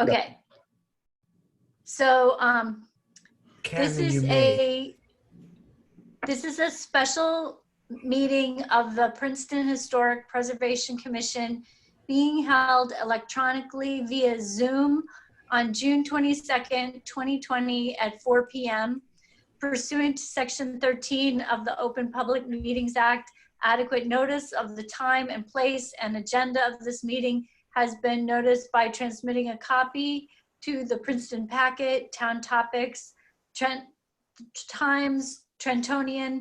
Okay. So Can this and you is may. a special meeting of the Princeton Historic Preservation Commission being held electronically via Zoom on June 22nd, 2020 at 4 p.m. Pursuant to Section 13 of the Open Public Meetings Act, adequate notice of the time and place and agenda of this meeting has been noticed by transmitting a copy to the Princeton Packet, Town Topics, Times, Trentonian,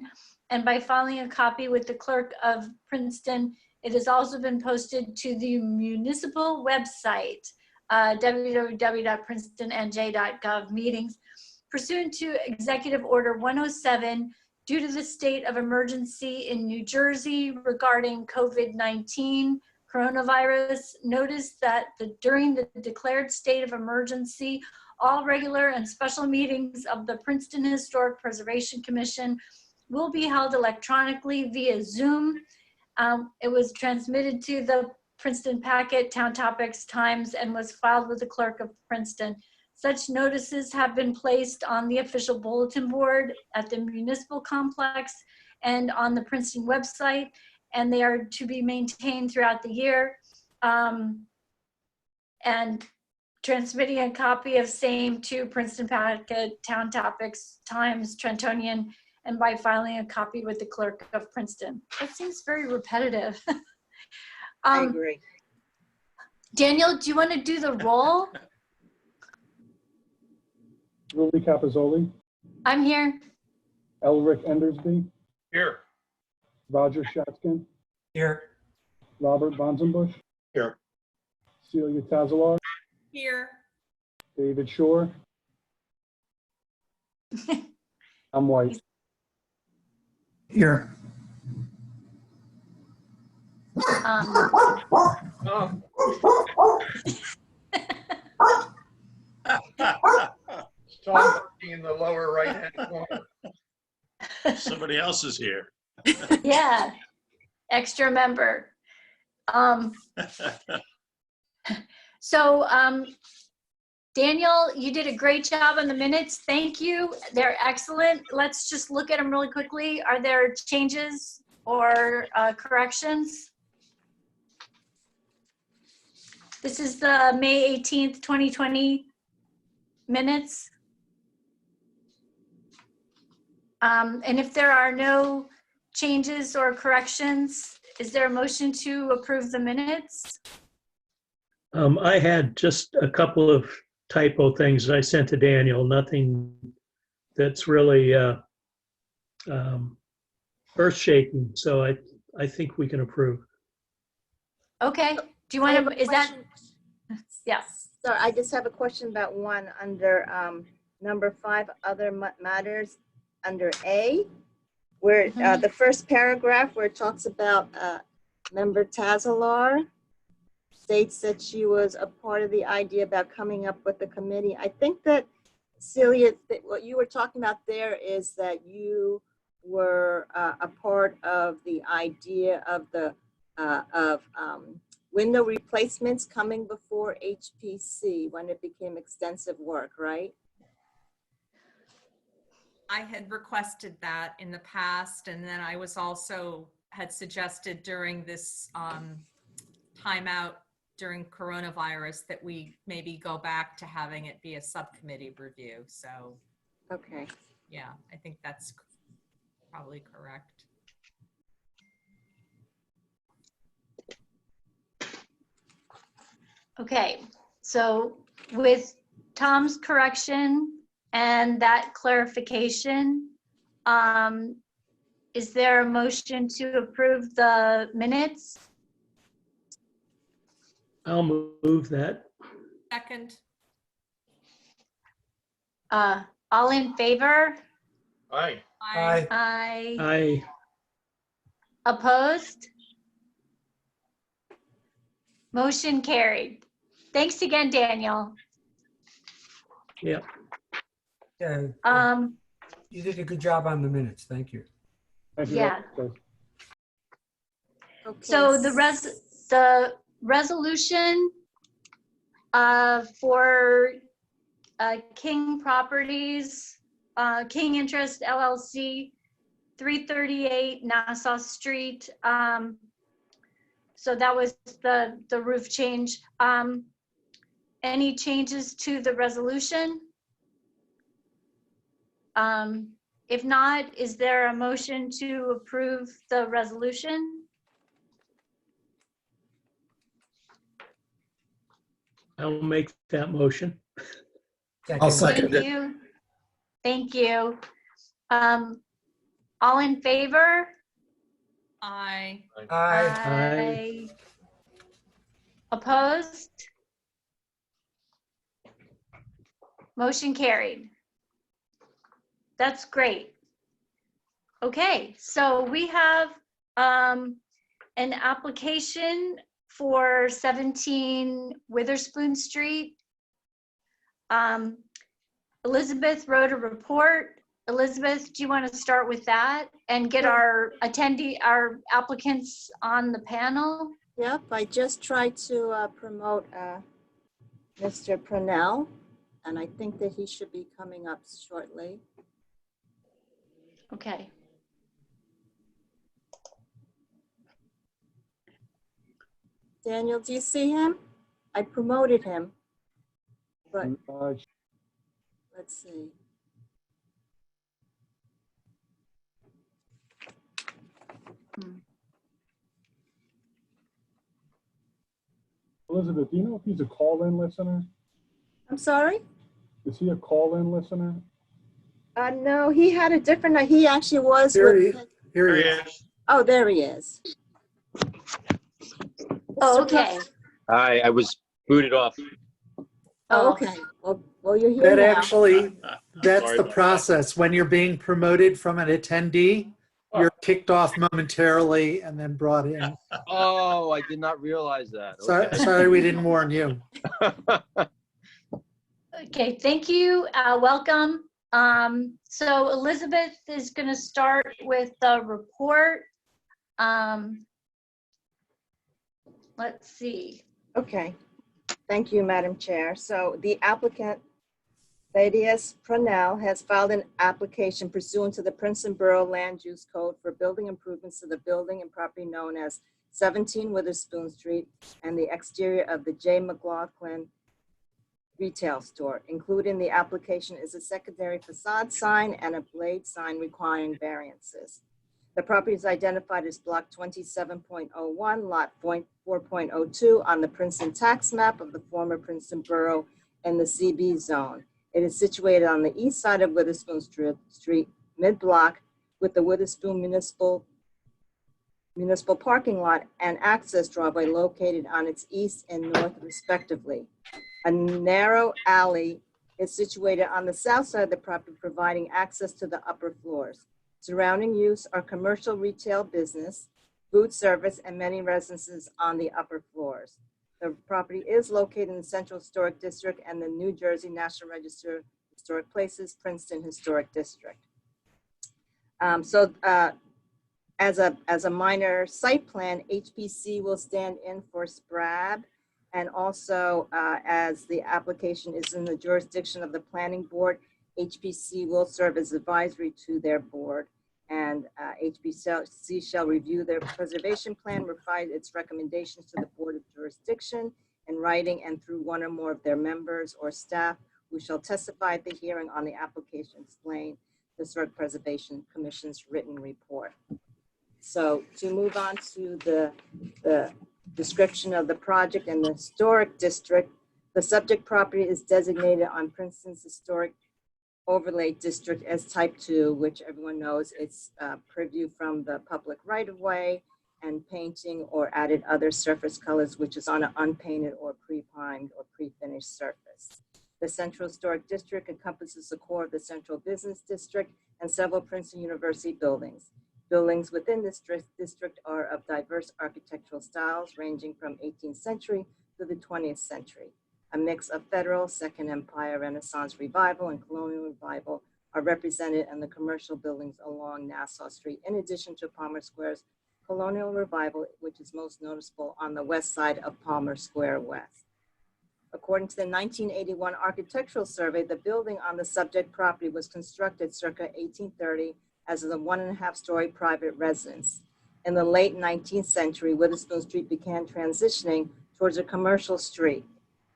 and by filing a copy with the Clerk of Princeton. It has also been posted to the municipal website, www.princetonnj.gov meetings. Pursuant to Executive Order 107, due to the state of emergency in New Jersey regarding COVID-19 coronavirus, notice that during the declared state of emergency, all regular and special meetings of the Princeton Historic Preservation Commission will be held electronically via Zoom. It was transmitted to the Princeton Packet, Town Topics, Times, and was filed with the Clerk of Princeton. Such notices have been placed on the official bulletin board at the municipal complex and on the Princeton website, and they are to be maintained throughout the year. And transmitting a copy of same to Princeton Packet, Town Topics, Times, Trentonian, and by filing a copy with the Clerk of Princeton. That seems very repetitive. I agree. Daniel, do you want to do the roll? Julie Capizzoli, I'm here. Elric Endersby, Here. Roger Shatskin, Here. Robert Bonzenbush, Here. Celia Tazalar, Here. David Shore. I'm White. Here. Tom in the lower right-hand corner. Somebody else is here. Yeah, extra member. So Daniel, you did a great job on the minutes. Thank you. They're excellent. Let's just look at them really quickly. Are there changes or corrections? This is the May 18th, 2020 minutes. And if there are no changes or corrections, is there a motion to approve the minutes? I had just a couple of typo things that I sent to Daniel, nothing that's really earth-shaking, so I think we can approve. Okay, do you want to, is that, yes. So I just have a question about one under number 5, other matters, under A, where the first paragraph where it talks about member Tazalar states that she was a part of the idea about coming up with the committee. I think that, Celia, that what you were talking about there is that you were a part of the idea of the window replacements coming before HPC when it became extensive work, right? I had requested that in the past, and then I was also had suggested during this timeout during coronavirus that we maybe go back to having it be a subcommittee review. So, okay. Yeah, I think that's probably correct. Okay, so with Tom's correction and that clarification, is there a motion to approve the minutes? I'll move that. Second. All in favor? Aye. Aye. Aye. Aye. Opposed? Motion carried. Thanks again, Daniel. Yeah. Yeah. You did a good job on the minutes. Thank you. Thank you. Yeah. Okay. So the resolution for King Properties, King Interest LLC, 338 Nassau Street. So that was the roof change. Any changes to the resolution? If not, is there a motion to approve the resolution? I'll make that motion. Second. I'll second Thank it. you. Thank you. All in favor? I, Aye. Aye. Opposed? Motion carried. That's great. Okay, so we have an application for 17 Witherspoon Street. Elizabeth wrote a report. Elizabeth, do you want to start with that and get our applicants on the panel? Yep, I just tried to promote Mr. Purnell, and I think that he should be coming up shortly. Okay. Daniel, do you see him? I promoted him, but let's see. Elizabeth, do you know if he's a call-in listener? I'm sorry? Is he a call-in listener? No, he had a different, he actually was. Here with- he, here he is. is. Oh, there he is. Oh, okay. Hi, I was booted off. Oh, okay. Well, you're here That now. actually, that's Sorry the about process. When you're being promoted from an attendee, you're kicked off momentarily and then brought in. Oh, I did not realize that. Okay. Sorry we didn't warn you. Okay, thank you. Welcome. So Elizabeth is going to start with the report. Let's see. Okay. Thank you, Madam Chair. So the applicant, Thaddeus Purnell, has filed an application pursuant to the Princeton Borough Land Use Code for building improvements to the building and property known as 17 Witherspoon Street and the exterior of the J. McLaughlin retail store. Included in the application is a secondary facade sign and a blade sign requiring variances. The property is identified as block 27.01, lot 4.02 on the Princeton tax map of the former Princeton Borough in the CB zone. It is situated on the east side of Witherspoon Street, mid-block, with the Witherspoon Municipal parking lot and access driveway located on its east and north respectively. A narrow alley is situated on the south side of the property, providing access to the upper floors. Surrounding use are commercial retail business, food service, and many residences on the upper floors. The property is located in the Central Historic District and the New Jersey National Register of Historic Places, Princeton Historic District. As a minor site plan, HPC will stand in for SPRAB, and also as the application is in the jurisdiction of the Planning Board, HPC will serve as advisory to their board, and HPC shall review their preservation plan, provide its recommendations to the Board of Jurisdiction in writing and through one or more of their members or staff who shall testify at the hearing on the application, explain the Historic Preservation Commission's written report. So to move on to the description of the project and the historic district, the subject property is designated on Princeton's Historic Overlay District as Type 2, which everyone knows it's purview from the public right-of-way and painting or added other surface colors, which is on an unpainted or pre-primed or pre-finished surface. The Central Historic District encompasses the core of the Central Business District and several Princeton University buildings. Buildings within this district are of diverse architectural styles ranging from 18th century to the 20th century. A mix of Federal, Second Empire, Renaissance Revival, and Colonial Revival are represented in the commercial buildings along Nassau Street, in addition to Palmer Square's Colonial Revival, which is most noticeable on the west side of Palmer Square West. According to the 1981 architectural survey, the building on the subject property was constructed circa 1830 as a 1.5-story private residence. In the late 19th century, Witherspoon Street began transitioning towards a commercial street.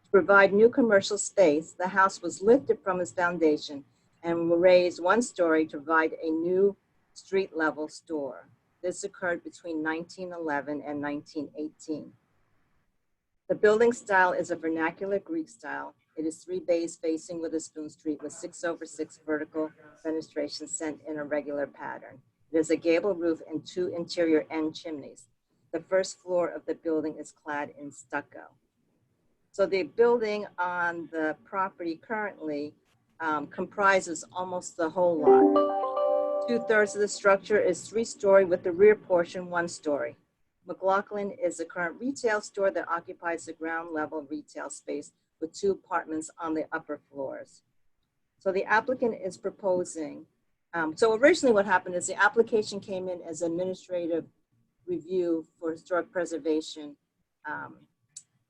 To provide new commercial space, the house was lifted from its foundation and raised 1 story to provide a new street-level store. This occurred between 1911 and 1918. The building style is a vernacular Greek style. It is 3 bays facing Witherspoon Street with 6/6 vertical fenestration set in a regular pattern. It has a gable roof and 2 interior end chimneys. The first floor of the building is clad in stucco. So the building on the property currently comprises almost the whole lot. 2/3 of the structure is 3-story with the rear portion 1 story. McLaughlin is a current retail store that occupies the ground level retail space with 2 apartments on the upper floors. So the applicant is proposing, so originally what happened is the application came in as administrative review for historic preservation.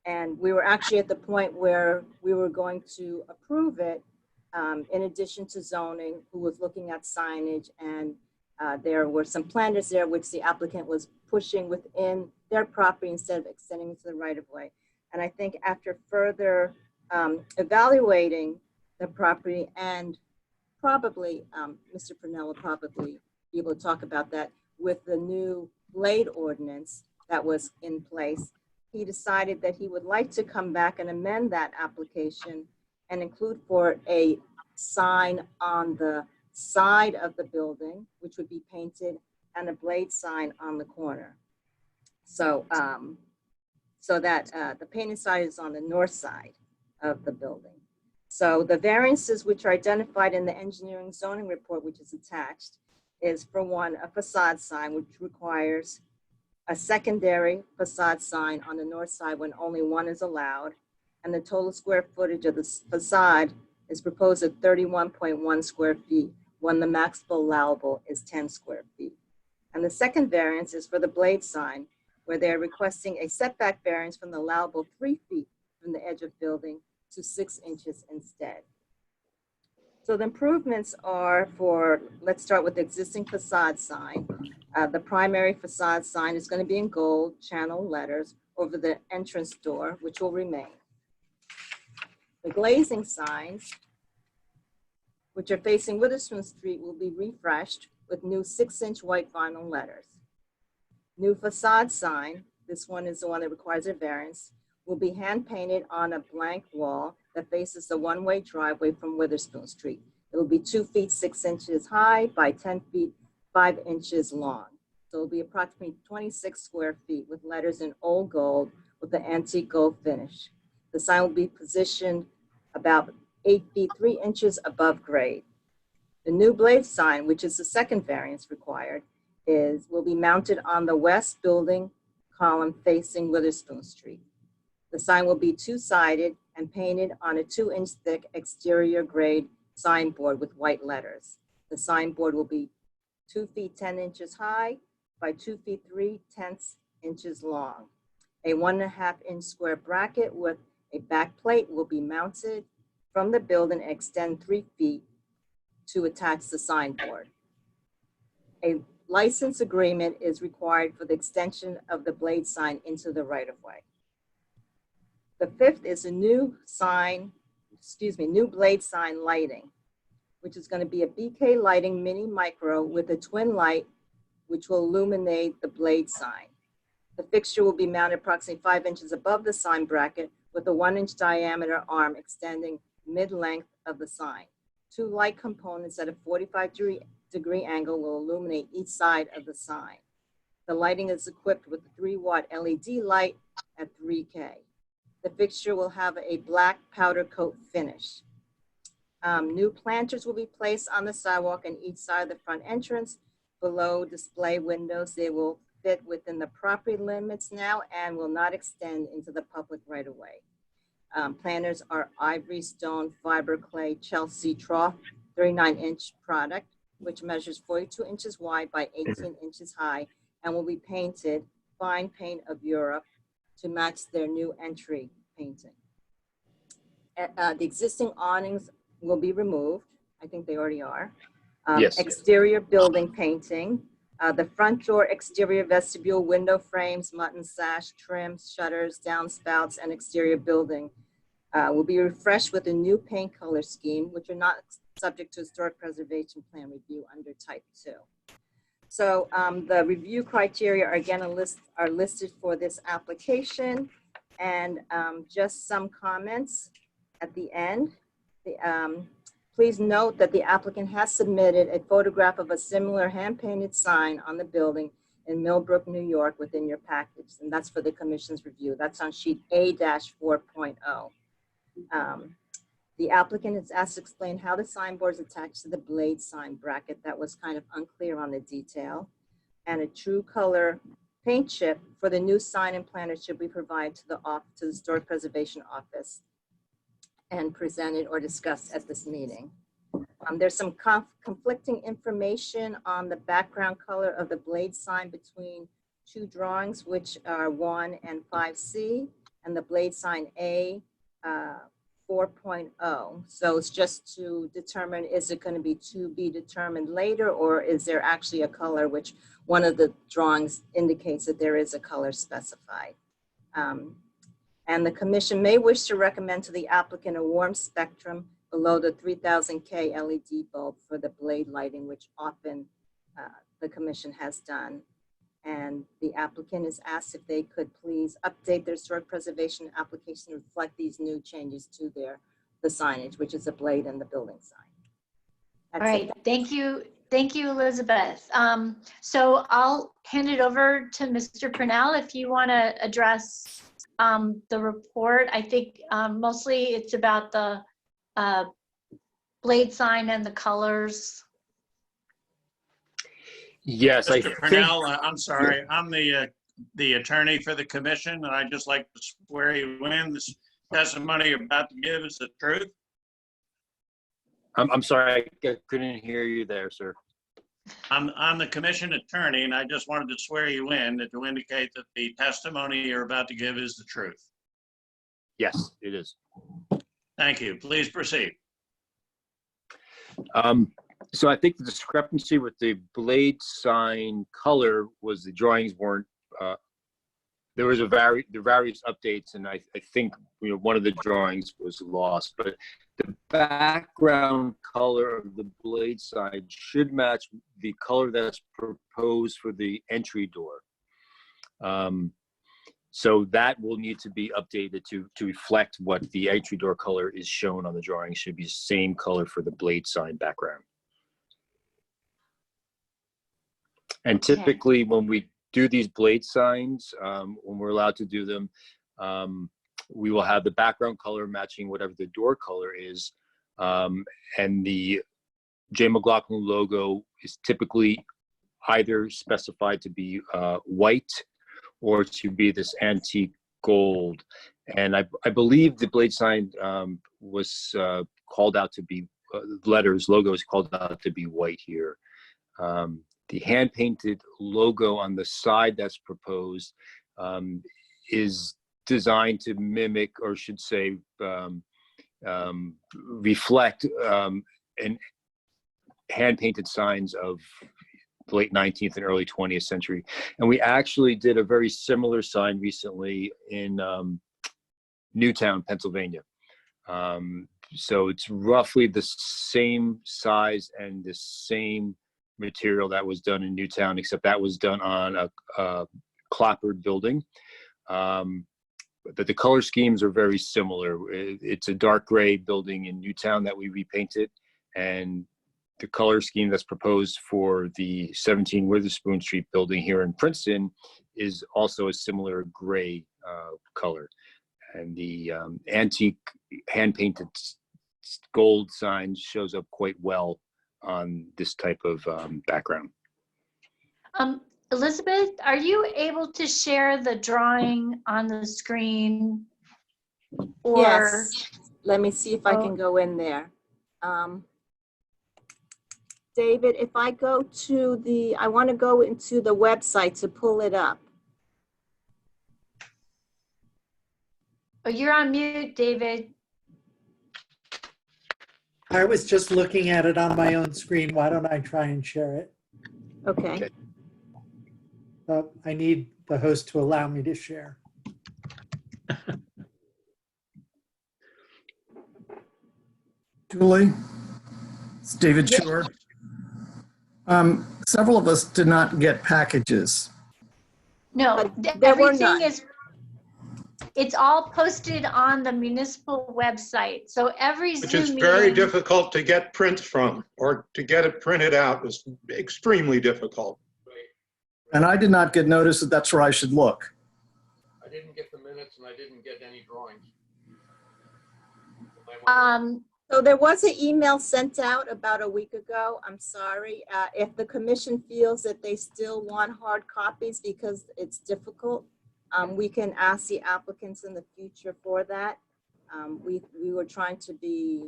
And we were actually at the point where we were going to approve it in addition to zoning, who was looking at signage, and there were some planters there which the applicant was pushing within their property instead of extending it to the right of way. And I think after further evaluating the property, and probably Mr. Purnell will probably be able to talk about that with the new blade ordinance that was in place, he decided that he would like to come back and amend that application and include for a sign on the side of the building, which would be painted, and a blade sign on the corner. So, so that the painted side is on the north side of the building. So the variances which are identified in the engineering zoning report, which is attached, is for 1, a facade sign, which requires a secondary facade sign on the north side when only 1 is allowed. And the total square footage of the facade is proposed at 31.1 square feet when the maximum allowable is 10 square feet. And the second variance is for the blade sign, where they're requesting a setback variance from the allowable 3 feet from the edge of building to 6 inches instead. So the improvements are for, let's start with the existing facade sign. The primary facade sign is going to be in gold channel letters over the entrance door, which will remain. The glazing signs, which are facing Witherspoon Street, will be refreshed with new 6-inch white vinyl letters. New facade sign, this one is the one that requires a variance, will be hand painted on a blank wall that faces the one-way driveway from Witherspoon Street. It will be 2 feet 6 inches high by 10 feet 5 inches long. So it will be approximately 26 square feet with letters in old gold with the antique gold finish. The sign will be positioned about 8 feet 3 inches above grade. The new blade sign, which is the second variance required, will be mounted on the west building column facing Witherspoon Street. The sign will be 2-sided and painted on a 2-inch thick exterior grade signboard with white letters. The signboard will be 2 feet 10 inches high by 2 feet 3/10 inches long. A 1.5-inch square bracket with a back plate will be mounted from the building and extend 3 feet to attach the signboard. A license agreement is required for the extension of the blade sign into the right-of-way. The fifth is a new blade sign lighting, which is going to be a BK lighting mini micro with a twin light, which will illuminate the blade sign. The fixture will be mounted approximately 5 inches above the sign bracket with a 1-inch diameter arm extending mid-length of the sign. 2 light components at a 45-degree angle will illuminate each side of the sign. The lighting is equipped with a 3-watt LED light at 3K. The fixture will have a black powder coat finish. New planters will be placed on the sidewalk on each side of the front entrance. Below display windows, they will fit within the property limits now and will not extend into the public right-of-way. Planters are ivory stone fiber clay Chelsea trough 39-inch product, which measures 42 inches wide by 18 inches high and will be painted fine paint of Europe to match their new entry painting. The existing awnings will be removed. I think they already are. Yes. Exterior building painting. The front door, exterior vestibule, window frames, mutton sash, trims, shutters, downspouts, and exterior building will be refreshed with a new paint color scheme, which are not subject to historic preservation plan review under type 2. So the review criteria are again are listed for this application, and just some comments at the end. Please note that the applicant has submitted a photograph of a similar hand-painted sign on the building in Millbrook, New York within your package, and that's for the commission's review. That's on sheet A-4.0. The applicant is asked to explain how the signboard is attached to the blade sign bracket. That was kind of unclear on the detail. And a true color paint chip for the new sign and planner should be provided to the Historic Preservation Office and presented or discussed at this meeting. There's some conflicting information on the background color of the blade sign between two drawings, which are 1 and 5C, and the blade sign A 4.0. So it's just to determine, is it going to be determined later, or is there actually a color, which one of the drawings indicates that there is a color specified. And the commission may wish to recommend to the applicant a warm spectrum below the 3000 K LED bulb for the blade lighting, which often the commission has done. And the applicant is asked if they could please update their historic preservation application to reflect these new changes to the signage, which is a blade and the building sign. That's All right, it. thank you. Thank you, Elizabeth. So I'll hand it over to Mr. Purnell if you want to address the report. I think mostly it's about the blade sign and the colors. Yes, I Mr. think, Purnell, I'm sorry, I'm the attorney for the commission, and I'd just like to swear you in. This testimony you're about to give is the truth. I'm sorry, I couldn't hear you there, sir. I'm the commission attorney, and I just wanted to swear you in to indicate that the testimony you're about to give is the truth. Yes, it is. Thank you. Please proceed. So I think the discrepancy with the blade sign color was the drawings weren't, there was the various updates, and I think one of the drawings was lost, but the background color of the blade sign should match the color that's proposed for the entry door. So that will need to be updated to reflect what the entry door color is shown on the drawing. It should be the same color for the blade sign background. And typically when we do these blade signs, when we're allowed to do them, we will have the background color matching whatever the door color is. And the J. McLaughlin logo is typically either specified to be white or to be this antique gold. And I believe the blade sign was called out to be, logo is called out to be white here. The hand-painted logo on the side that's proposed is designed to mimic, or should say, reflect hand-painted signs of the late 19th and early 20th century. And we actually did a very similar sign recently in Newtown, Pennsylvania. So it's roughly the same size and the same material that was done in Newtown, except that was done on a clapboard building. But the color schemes are very similar. It's a dark gray building in Newtown that we repainted, and the color scheme that's proposed for the 17 Witherspoon Street building here in Princeton is also a similar gray color. And the antique hand-painted gold sign shows up quite well on this type of background. Elizabeth, are you able to share the drawing on the screen? Or Yes. Let me see if I can go in there. David, if I go to I want to go into the website to pull it up. Oh, you're on mute, David. I was just looking at it on my own screen. Why don't I try and share it? Okay. I need the host to allow me to share. Julie, it's David Yeah. Shore. Several of us did not get packages. No, There were none. it's all posted on the municipal website. So every Which Zoom is very meeting, difficult to get prints from, or to get it printed out is extremely difficult. And I did not get notice that that's where I should look. I didn't get the minutes and I didn't get any drawings. So there was an email sent out about a week ago. I'm sorry. If the commission feels that they still want hard copies because it's difficult, we can ask the applicants in the future for that. We were trying to be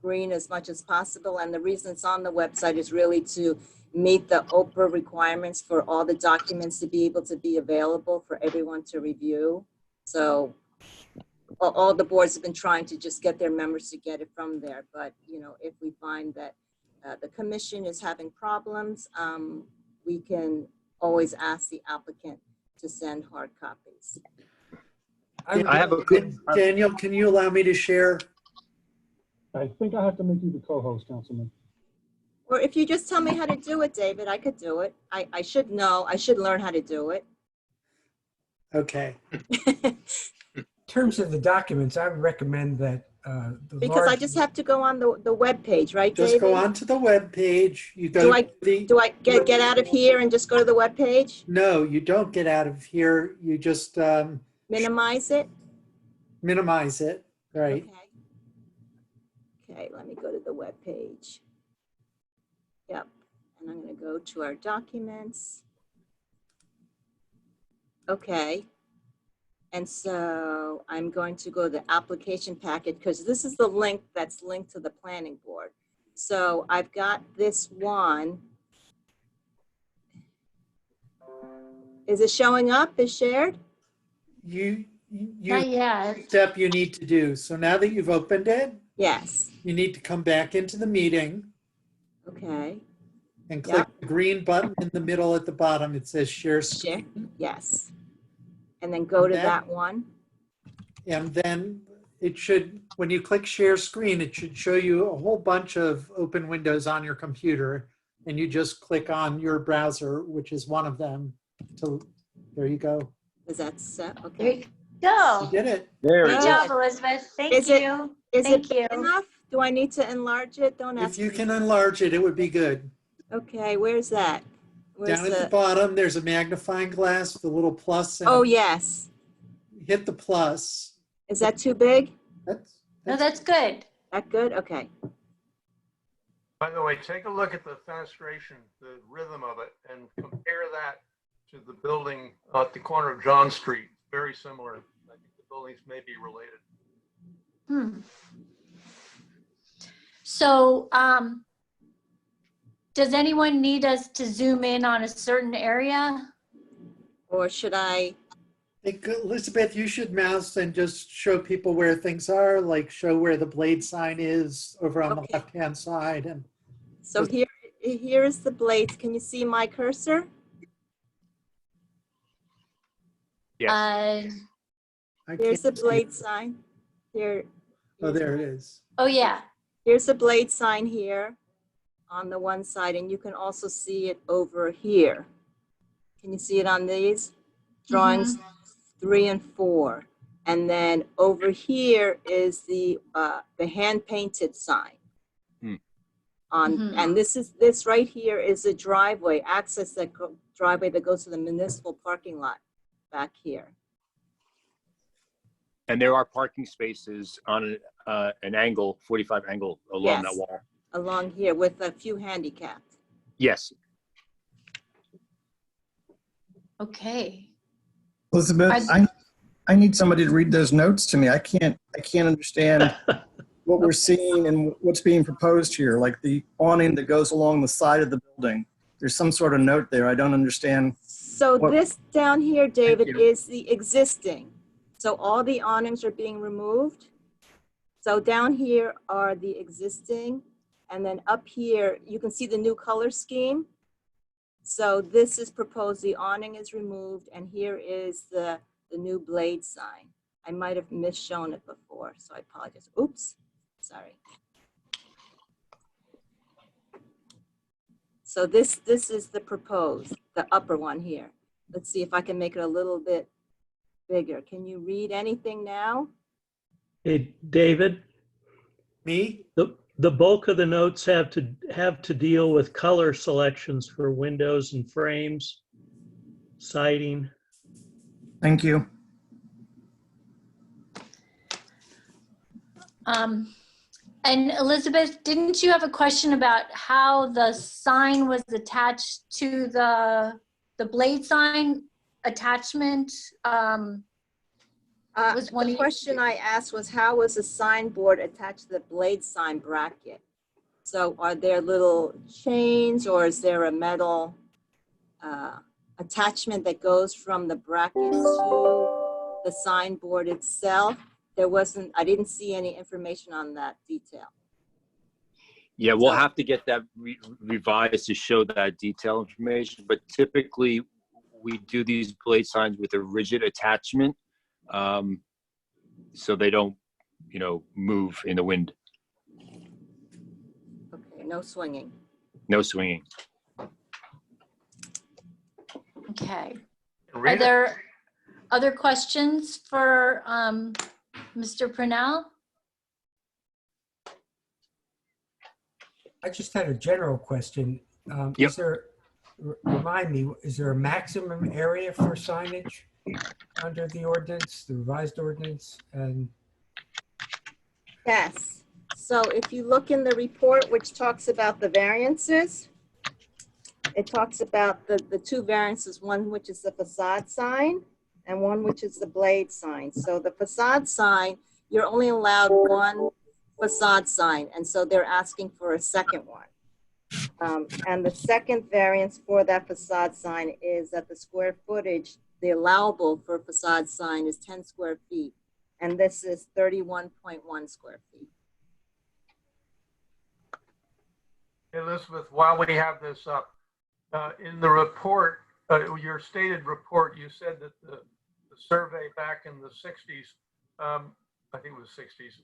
green as much as possible. And the reason it's on the website is really to meet the OPRA requirements for all the documents to be able to be available for everyone to review. So all the boards have been trying to just get their members to get it from there. But, you know, if we find that the commission is having problems, we can always ask the applicant to send hard copies. I have a Daniel, can you allow me to share? I think I have to make you the co-host, Councilman. Or if you just tell me how to do it, David, I could do it. I should know, I should learn how to do it. Okay. In terms of the documents, I would recommend that Because I just have to go on the web page, right, David? Just go on to the web page. You go Do I, to the, do I get out of here and just go to the web page? no, you don't get out of here. You just Minimize it? minimize it, right? Okay. Okay, let me go to the web page. Yep, and I'm gonna go to our documents. Okay. And so I'm going to go to the application packet because this is the link that's linked to the planning board. So I've got this one. Is it showing up? Is shared? You not yet. step you need to do. So now that you've opened it, Yes. you need to come back into the meeting Okay. and click the green button in the middle at the bottom. It says share screen. Share. Yes. And then go to that one. And then it should, when you click share screen, it should show you a whole bunch of open windows on your computer. And you just click on your browser, which is one of them. So there you go. Is that set? There Okay. you go. You did it. There Good it is. job, Elizabeth. Thank Is it- you. Is Thank it big you. enough? Do I need to enlarge it? Don't ask If you me. can enlarge it, it would be good. Okay, where's that? Where's Down at the bottom, there's a magnifying glass, the little plus. And Oh, yes. hit the plus. Is that too big? No, that's good. That good? Okay. By the way, take a look at the fenestration, the rhythm of it, and compare that to the building at the corner of John Street. Very similar. I think the buildings may be related. So, does anyone need us to zoom in on a certain area? Or should I? I think, Elizabeth, you should mouse and just show people where things are, like show where the blade sign is over on the Okay. left-hand side. And So here is the blades. Can you see my cursor? Yes. I Here's the can't see blade it. sign. Here. Oh, there it is. Oh, yeah. Here's the blade sign here on the one side, and you can also see it over here. Can you see it on these? Drawings 3 and 4. And then over here is the hand-painted sign. And this right here is a driveway, driveway that goes to the municipal parking lot back here. And there are parking spaces on an angle, 45 angle along that Yes. wall. Along here with a few handicapped. Yes. Okay. Elizabeth, I need somebody to read those notes to me. I can't understand what we're seeing and what's being proposed here, like the awning that goes along the side of the building. There's some sort of note there. I don't understand. So What- this down here, David, you. is the existing. So all the awnings are being removed. So down here are the existing, and then up here, you can see the new color scheme. So this is proposed, the awning is removed, and here is the new blade sign. I might have misshown it before, so I apologize. Oops, sorry. So this is the proposed, the upper one here. Let's see if I can make it a little bit bigger. Can you read anything now? Hey, David, Me? the bulk of the notes have to deal with color selections for windows and frames, siding. Thank you. And Elizabeth, didn't you have a question about how the sign was attached to the blade sign attachment? Was one The of question I asked was, how was the signboard attached to the blade sign bracket? So are there little chains, or is there a metal attachment that goes from the bracket to the signboard itself? I didn't see any information on that detail. Yeah, we'll have to get that revised to show that detail information, but typically we do these blade signs with a rigid attachment, so they don't, move in the wind. Okay, no swinging. No swinging. Okay. Are Rita? there other questions for Mr. Purnell? I just had a general question. Yep. Remind me, is there a maximum area for signage under the ordinance, the revised ordinance? And Yes. So if you look in the report, which talks about the variances, it talks about the two variances, one which is the facade sign and one which is the blade sign. So the facade sign, you're only allowed one facade sign, and so they're asking for a second one. And the second variance for that facade sign is that the square footage, the allowable for facade sign is 10 square feet, and this is 31.1 square feet. Elizabeth, while we have this up, in the report, your stated report, you said that the survey back in the 60s, I think it was 60s,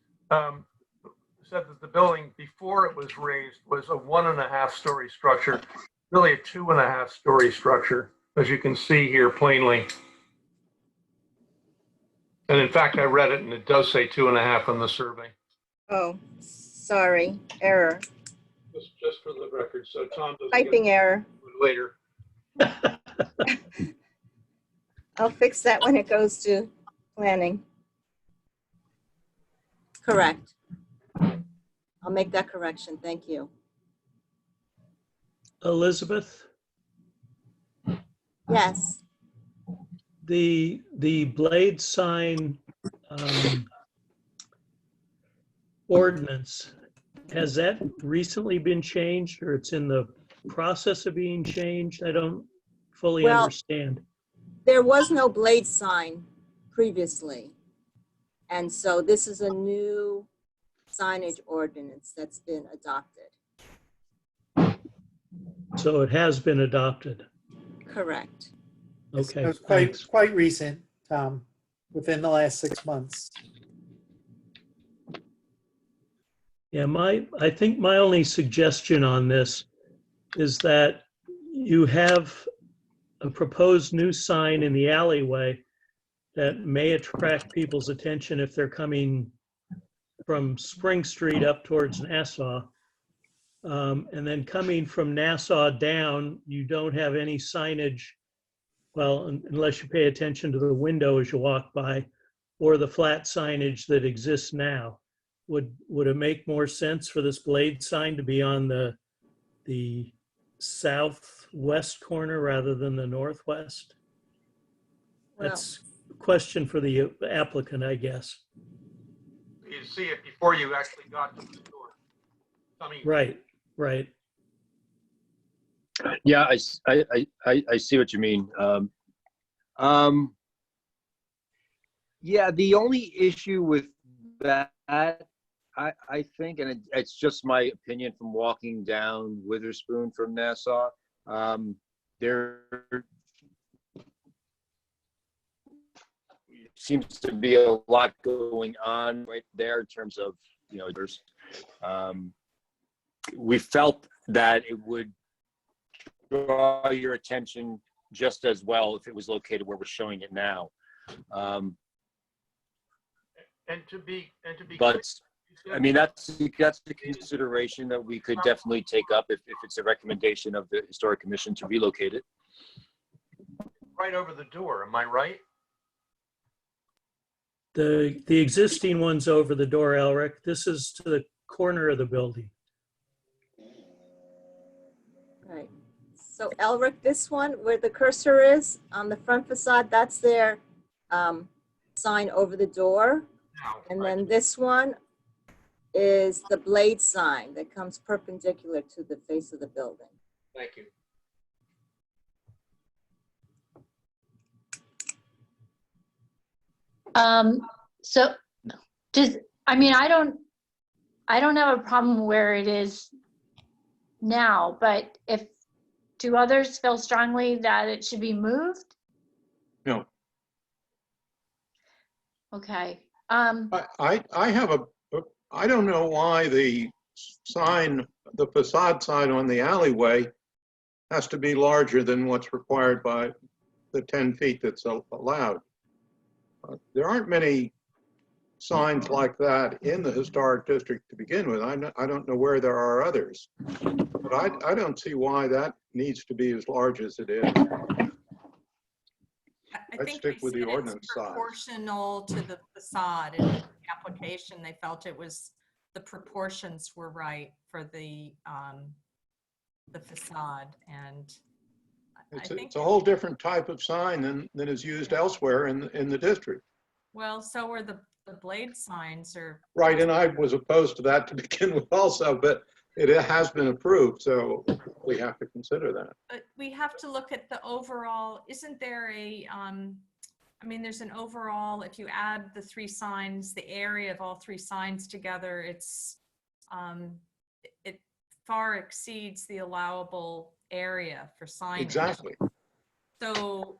said that the building before it was raised was a 1.5 story structure, really a 2.5 story structure, as you can see here plainly. And in fact, I read it and it does say 2.5 on the survey. Oh, sorry, error. Just for the record, so Tom doesn't Typing error. later. I'll fix that when it goes to planning. Correct. I'll make that correction. Thank you. Elizabeth, Yes. the blade sign ordinance, has that recently been changed, or it's in the process of being changed? I don't fully understand. There was no blade sign previously. And so this is a new signage ordinance that's been adopted. So it has been adopted. Correct. Okay, It was thanks. quite recent, within the last 6 months. Yeah, I think my only suggestion on this is that you have a proposed new sign in the alleyway that may attract people's attention if they're coming from Spring Street up towards Nassau. And then coming from Nassau down, you don't have any signage, well, unless you pay attention to the window as you walk by, or the flat signage that exists now. Would it make more sense for this blade sign to be on the southwest corner rather than the northwest? Well, That's a question for the applicant, I guess. You see it before you actually got to the door. Right. Yeah, I see what you mean. Yeah, the only issue with that I think, and it's just my opinion from walking down Witherspoon from Nassau, there seems to be a lot going on right there in terms of, you know, there's, we felt that it would draw your attention just as well if it was located where we're showing it now. And to be But I mean, that's the consideration that we could definitely take up if it's a recommendation of the Historic Commission to relocate it. right over the door, am I right? The existing one's over the door, Elric. This is to the corner of the building. Right. So Elric, this one where the cursor is on the front facade, that's their sign over the door. Now, And right. then this one is the blade sign that comes perpendicular to the face of the building. Thank you. So does, I mean, I don't have a problem where it is now, but do others feel strongly that it should be moved? No. Okay. I don't know why the sign, the facade sign on the alleyway has to be larger than what's required by the 10 feet that's allowed. There aren't many signs like that in the historic district to begin with. I don't know where there are others, but I don't see why that needs to be as large as it is. I I'd think stick they with the said it's ordinance size. proportional to the facade. In the application, they felt it was, the proportions were right for the facade, and I think, It's a whole different type of sign than is used elsewhere in the district. well, so are the blade signs are, Right, and I was opposed to that to begin with also, but it has been approved, so we have to consider that. but we have to look at the overall, isn't there a, I mean, there's an overall, if you add the three signs, the area of all three signs together, it's, it far exceeds the allowable area for signage. Exactly. So,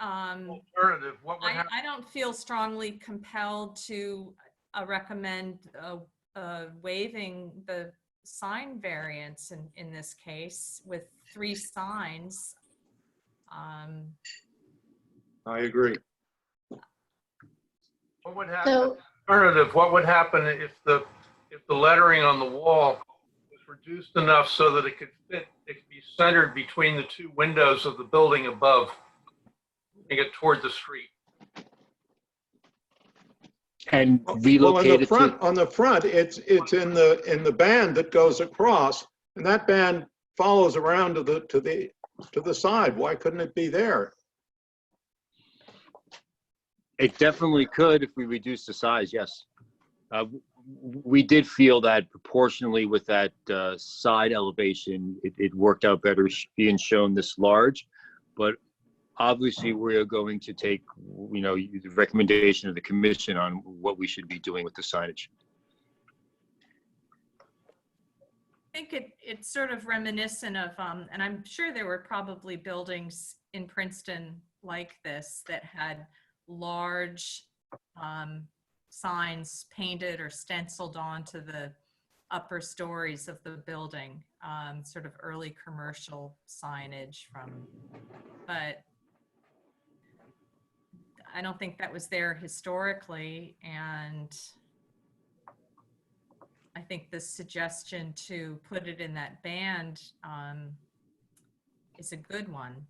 Alternative, what would happen? I don't feel strongly compelled to recommend waiving the sign variance in this case with three signs. I agree. What would happen? So, Alternative, what would happen if the lettering on the wall was reduced enough so that it could be centered between the two windows of the building above, moving it toward the street? And Well, relocate it to, on the front, it's in the band that goes across, and that band follows around to the side. Why couldn't it be there? it definitely could if we reduce the size, yes. We did feel that proportionally with that side elevation, it worked out better being shown this large. But obviously, we are going to take, you know, the recommendation of the commission on what we should be doing with the signage. I think it's sort of reminiscent of, and I'm sure there were probably buildings in Princeton like this that had large signs painted or stenciled onto the upper stories of the building, sort of early commercial signage from, but I don't think that was there historically, and I think the suggestion to put it in that band is a good one.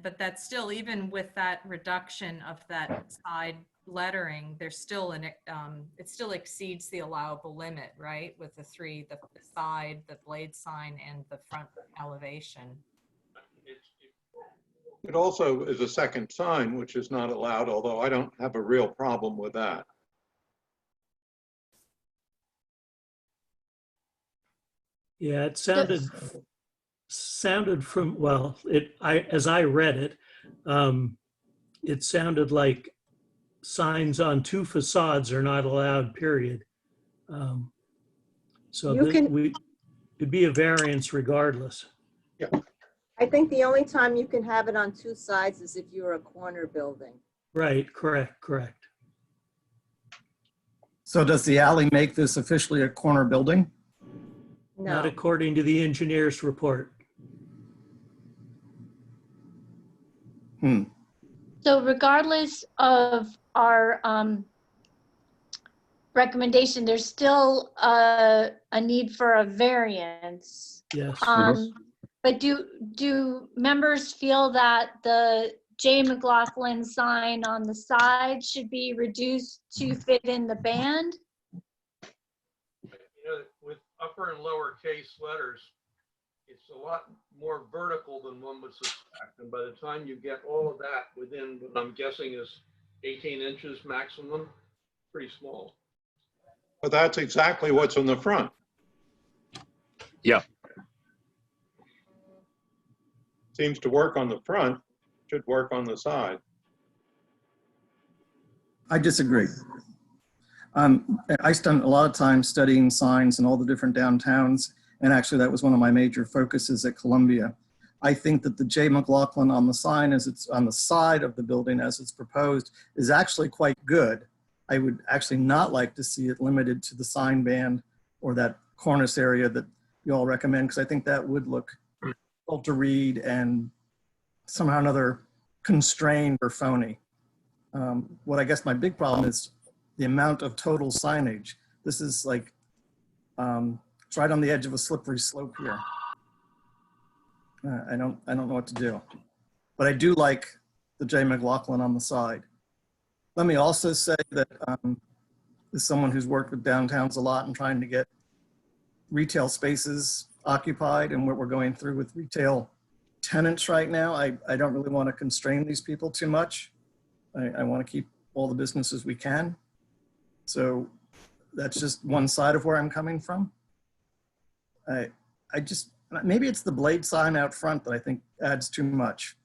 But that's still, even with that reduction of that side lettering, there's still it still exceeds the allowable limit, right? With the three, the side, the blade sign, and the front elevation. It also is a second sign, which is not allowed, although I don't have a real problem with that. Yeah, it sounded from, well, as I read it, it sounded like signs on two facades are not allowed, period. So You can- it'd be a variance regardless. I think the only time you can have it on two sides is if you're a corner building. Right, correct. So does the alley make this officially a corner building? Not No, according to the engineer's report. So regardless of our recommendation, there's still a need for a variance. Yes. But do members feel that the J. McLaughlin sign on the side should be reduced to fit in the band? With upper and lower case letters, it's a lot more vertical than one would suspect. And by the time you get all of that within what I'm guessing is 18 inches maximum, pretty small. But that's exactly what's in the front. Yeah. Seems to work on the front, should work on the side. I disagree. I spent a lot of time studying signs in all the different downtowns, and actually that was one of my major focuses at Columbia. I think that the J. McLaughlin on the sign, as it's on the side of the building as it's proposed, is actually quite good. I would actually not like to see it limited to the sign band or that cornice area that you all recommend, because I think that would look difficult to read and somehow or another constrained or phony. What I guess my big problem is the amount of total signage. This is like, it's right on the edge of a slippery slope here. I don't know what to do, but I do like the J. McLaughlin on the side. Let me also say that as someone who's worked with downtowns a lot and trying to get retail spaces occupied and what we're going through with retail tenants right now, I don't really want to constrain these people too much. I want to keep all the businesses we can. So that's just one side of where I'm coming from. I just, maybe it's the blade sign out front that I think adds too much.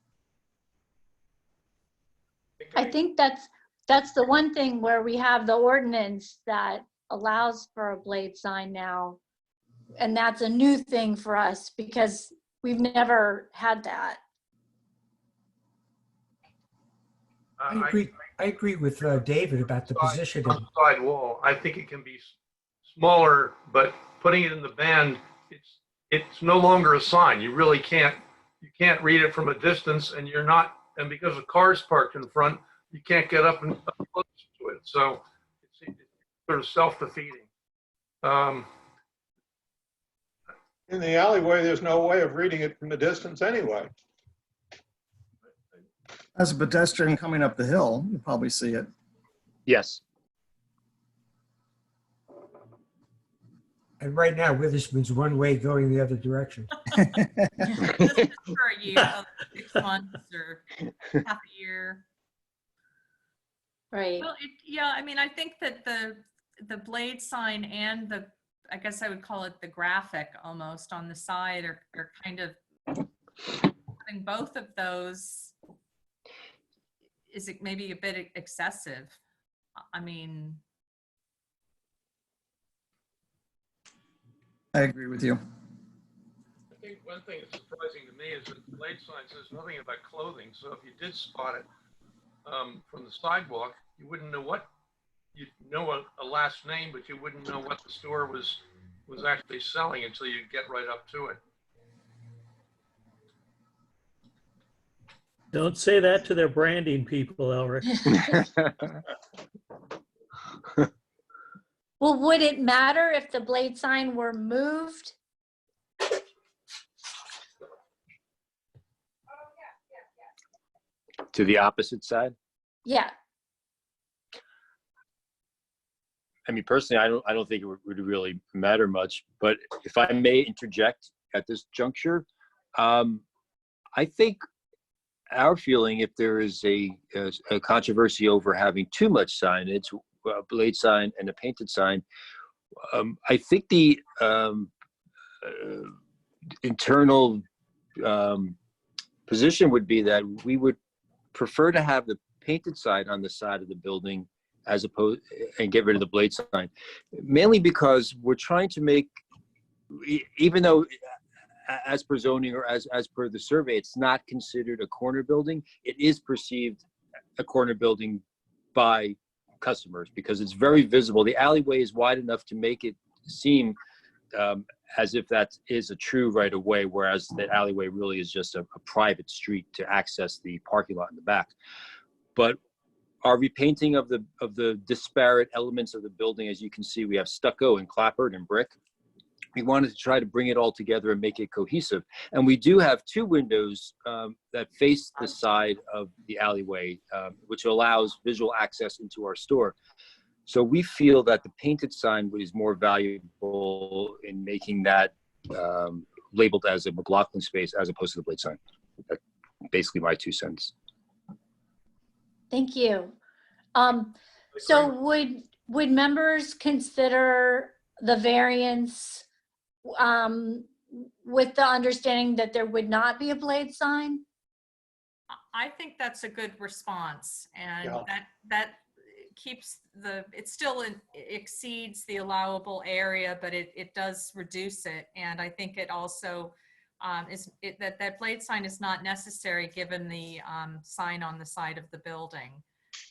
I think that's the one thing where we have the ordinance that allows for a blade sign now. And that's a new thing for us because we've never had that. I agree with David about the position. On the side wall, I think it can be smaller, but putting it in the band, it's no longer a sign. You really can't read it from a distance, and because the car's parked in front, you can't get up and up close to it. So it's sort of self-defeating. In the alleyway, there's no way of reading it from the distance anyway. As a pedestrian coming up the hill, you probably see it. Yes. And right now, Witherspoon's one way going the other direction. This is for a year, 6 months or half a year. Right. Well, yeah, I mean, I think that the blade sign and I guess I would call it the graphic almost on the side are kind of, having both of those is it maybe a bit excessive. I mean. I agree with you. I think one thing that's surprising to me is that the blade sign says nothing about clothing. So if you did spot it from the sidewalk, you wouldn't know you'd know a last name, but you wouldn't know what the store was actually selling until you get right up to it. Don't say that to their branding people, Elric. Well, would it matter if the blade sign were moved? To the opposite side? Yeah. I mean, personally, I don't think it would really matter much, but if I may interject at this juncture, I think our feeling, if there is a controversy over having too much signage, a blade sign and a painted sign, I think the internal position would be that we would prefer to have the painted sign on the side of the building as opposed, and get rid of the blade sign. Mainly because we're trying to make, even though as per zoning or as per the survey, it's not considered a corner building, it is perceived a corner building by customers because it's very visible. The alleyway is wide enough to make it seem as if that is a true right of way, whereas the alleyway really is just a private street to access the parking lot in the back. But our repainting of the disparate elements of the building, as you can see, we have stucco and clapboard and brick. We wanted to try to bring it all together and make it cohesive. And we do have two windows that face the side of the alleyway, which allows visual access into our store. So we feel that the painted sign is more valuable in making that labeled as a McLaughlin space as opposed to the blade sign. That's basically my 2 cents. Thank you. So would members consider the variance with the understanding that there would not be a blade sign? I think that's a good response, and Yeah. that keeps it still exceeds the allowable area, but it does reduce it. And I think it also that blade sign is not necessary given the sign on the side of the building.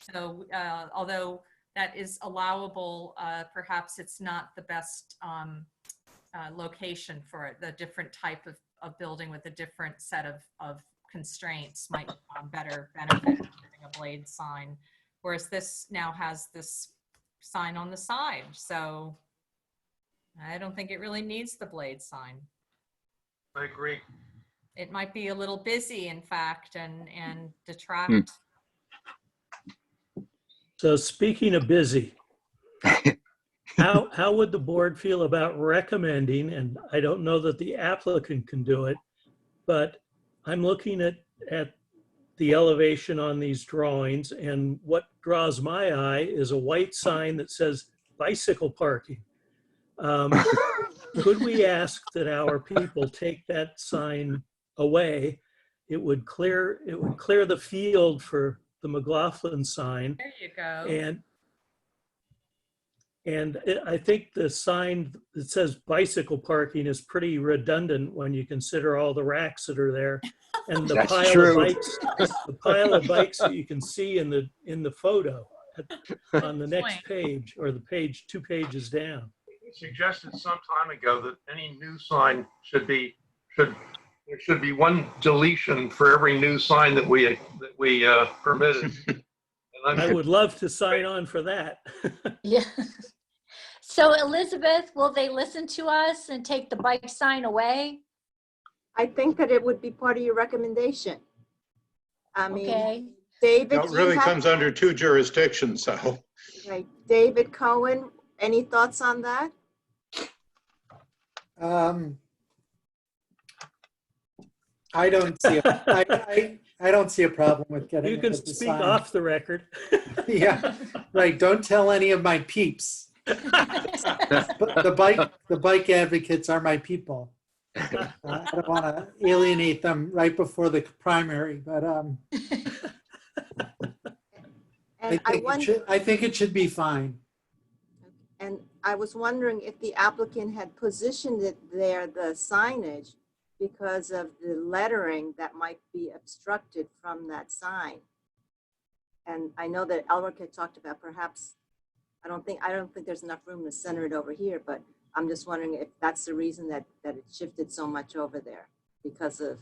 So although that is allowable, perhaps it's not the best location for it. The different type of building with a different set of constraints might better benefit from having a blade sign. Whereas this now has this sign on the side. So I don't think it really needs the blade sign. I agree. It might be a little busy, in fact, and detract. So speaking of busy, how would the board feel about recommending, and I don't know that the applicant can do it, but I'm looking at the elevation on these drawings, and what draws my eye is a white sign that says bicycle parking. Could we ask that our people take that sign away? It would clear the field for the McLaughlin sign. There you go. And I think the sign that says bicycle parking is pretty redundant when you consider all the racks that are there and the pile of bikes that you can see in the photo on the next page, or the page 2 pages down. We suggested some time ago that any new sign there should be one deletion for every new sign that we permitted. And I would love to sign on for that. Yeah. So Elizabeth, will they listen to us and take the bike sign away? I think that it would be part of your recommendation. I mean, Okay. David. It really comes under 2 jurisdictions, so. Okay, David Cohen, any thoughts on that? I don't see I don't see a problem with getting You rid can of the speak sign. off the record. Yeah, right. Don't tell any of my peeps. But the bike advocates are my people. I don't want to alienate them right before the primary, but I think it should be fine. And I was wondering if the applicant had positioned it there, the signage, because of the lettering that might be obstructed from that sign. And I know that Elric had talked about perhaps, I don't think there's enough room to center it over here, but I'm just wondering if that's the reason that it shifted so much over there, because of,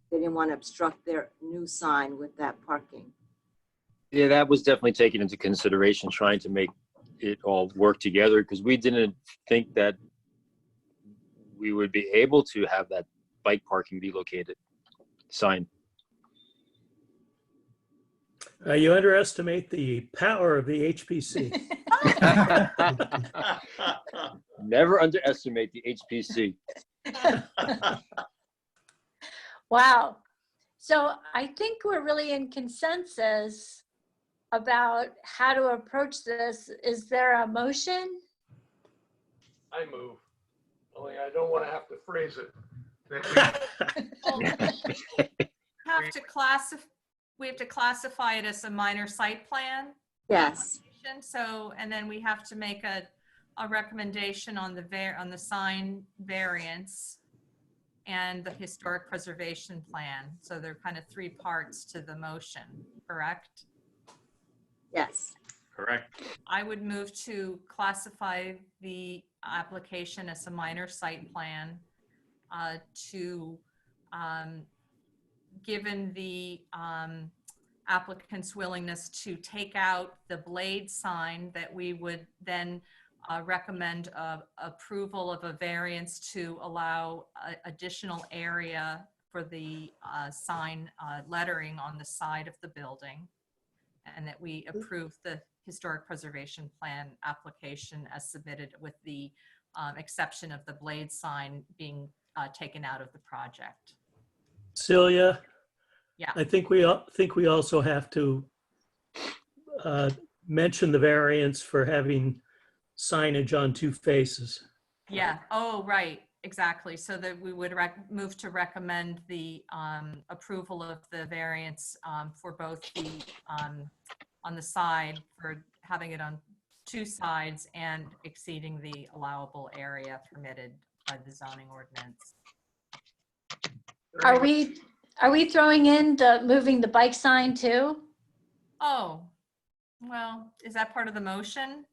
they didn't want to obstruct their new sign with that parking. Yeah, that was definitely taken into consideration, trying to make it all work together, because we didn't think that we would be able to have that bike parking be located sign. You underestimate the power of the HPC. Never underestimate the HPC. Wow. So I think we're really in consensus about how to approach this. Is there a motion? I move. Only I don't want to have to phrase it. We have to classify it as a minor site plan. Yes. So, and then we have to make a recommendation on the sign variance and the historic preservation plan. So they're kind of three parts to the motion, correct? Yes. Correct. I would move to classify the application as a minor site plan given the applicant's willingness to take out the blade sign, that we would then recommend approval of a variance to allow additional area for the sign lettering on the side of the building, and that we approve the historic preservation plan application as submitted with the exception of the blade sign being taken out of the project. Celia, Yeah. I think we also have to mention the variance for having signage on two faces. Yeah. Oh, right. Exactly. So that we would move to recommend the approval of the variance for both the on the side for having it on two sides and exceeding the allowable area permitted by the zoning ordinance. Are we throwing in moving the bike sign too? Oh, well, is that part of the motion?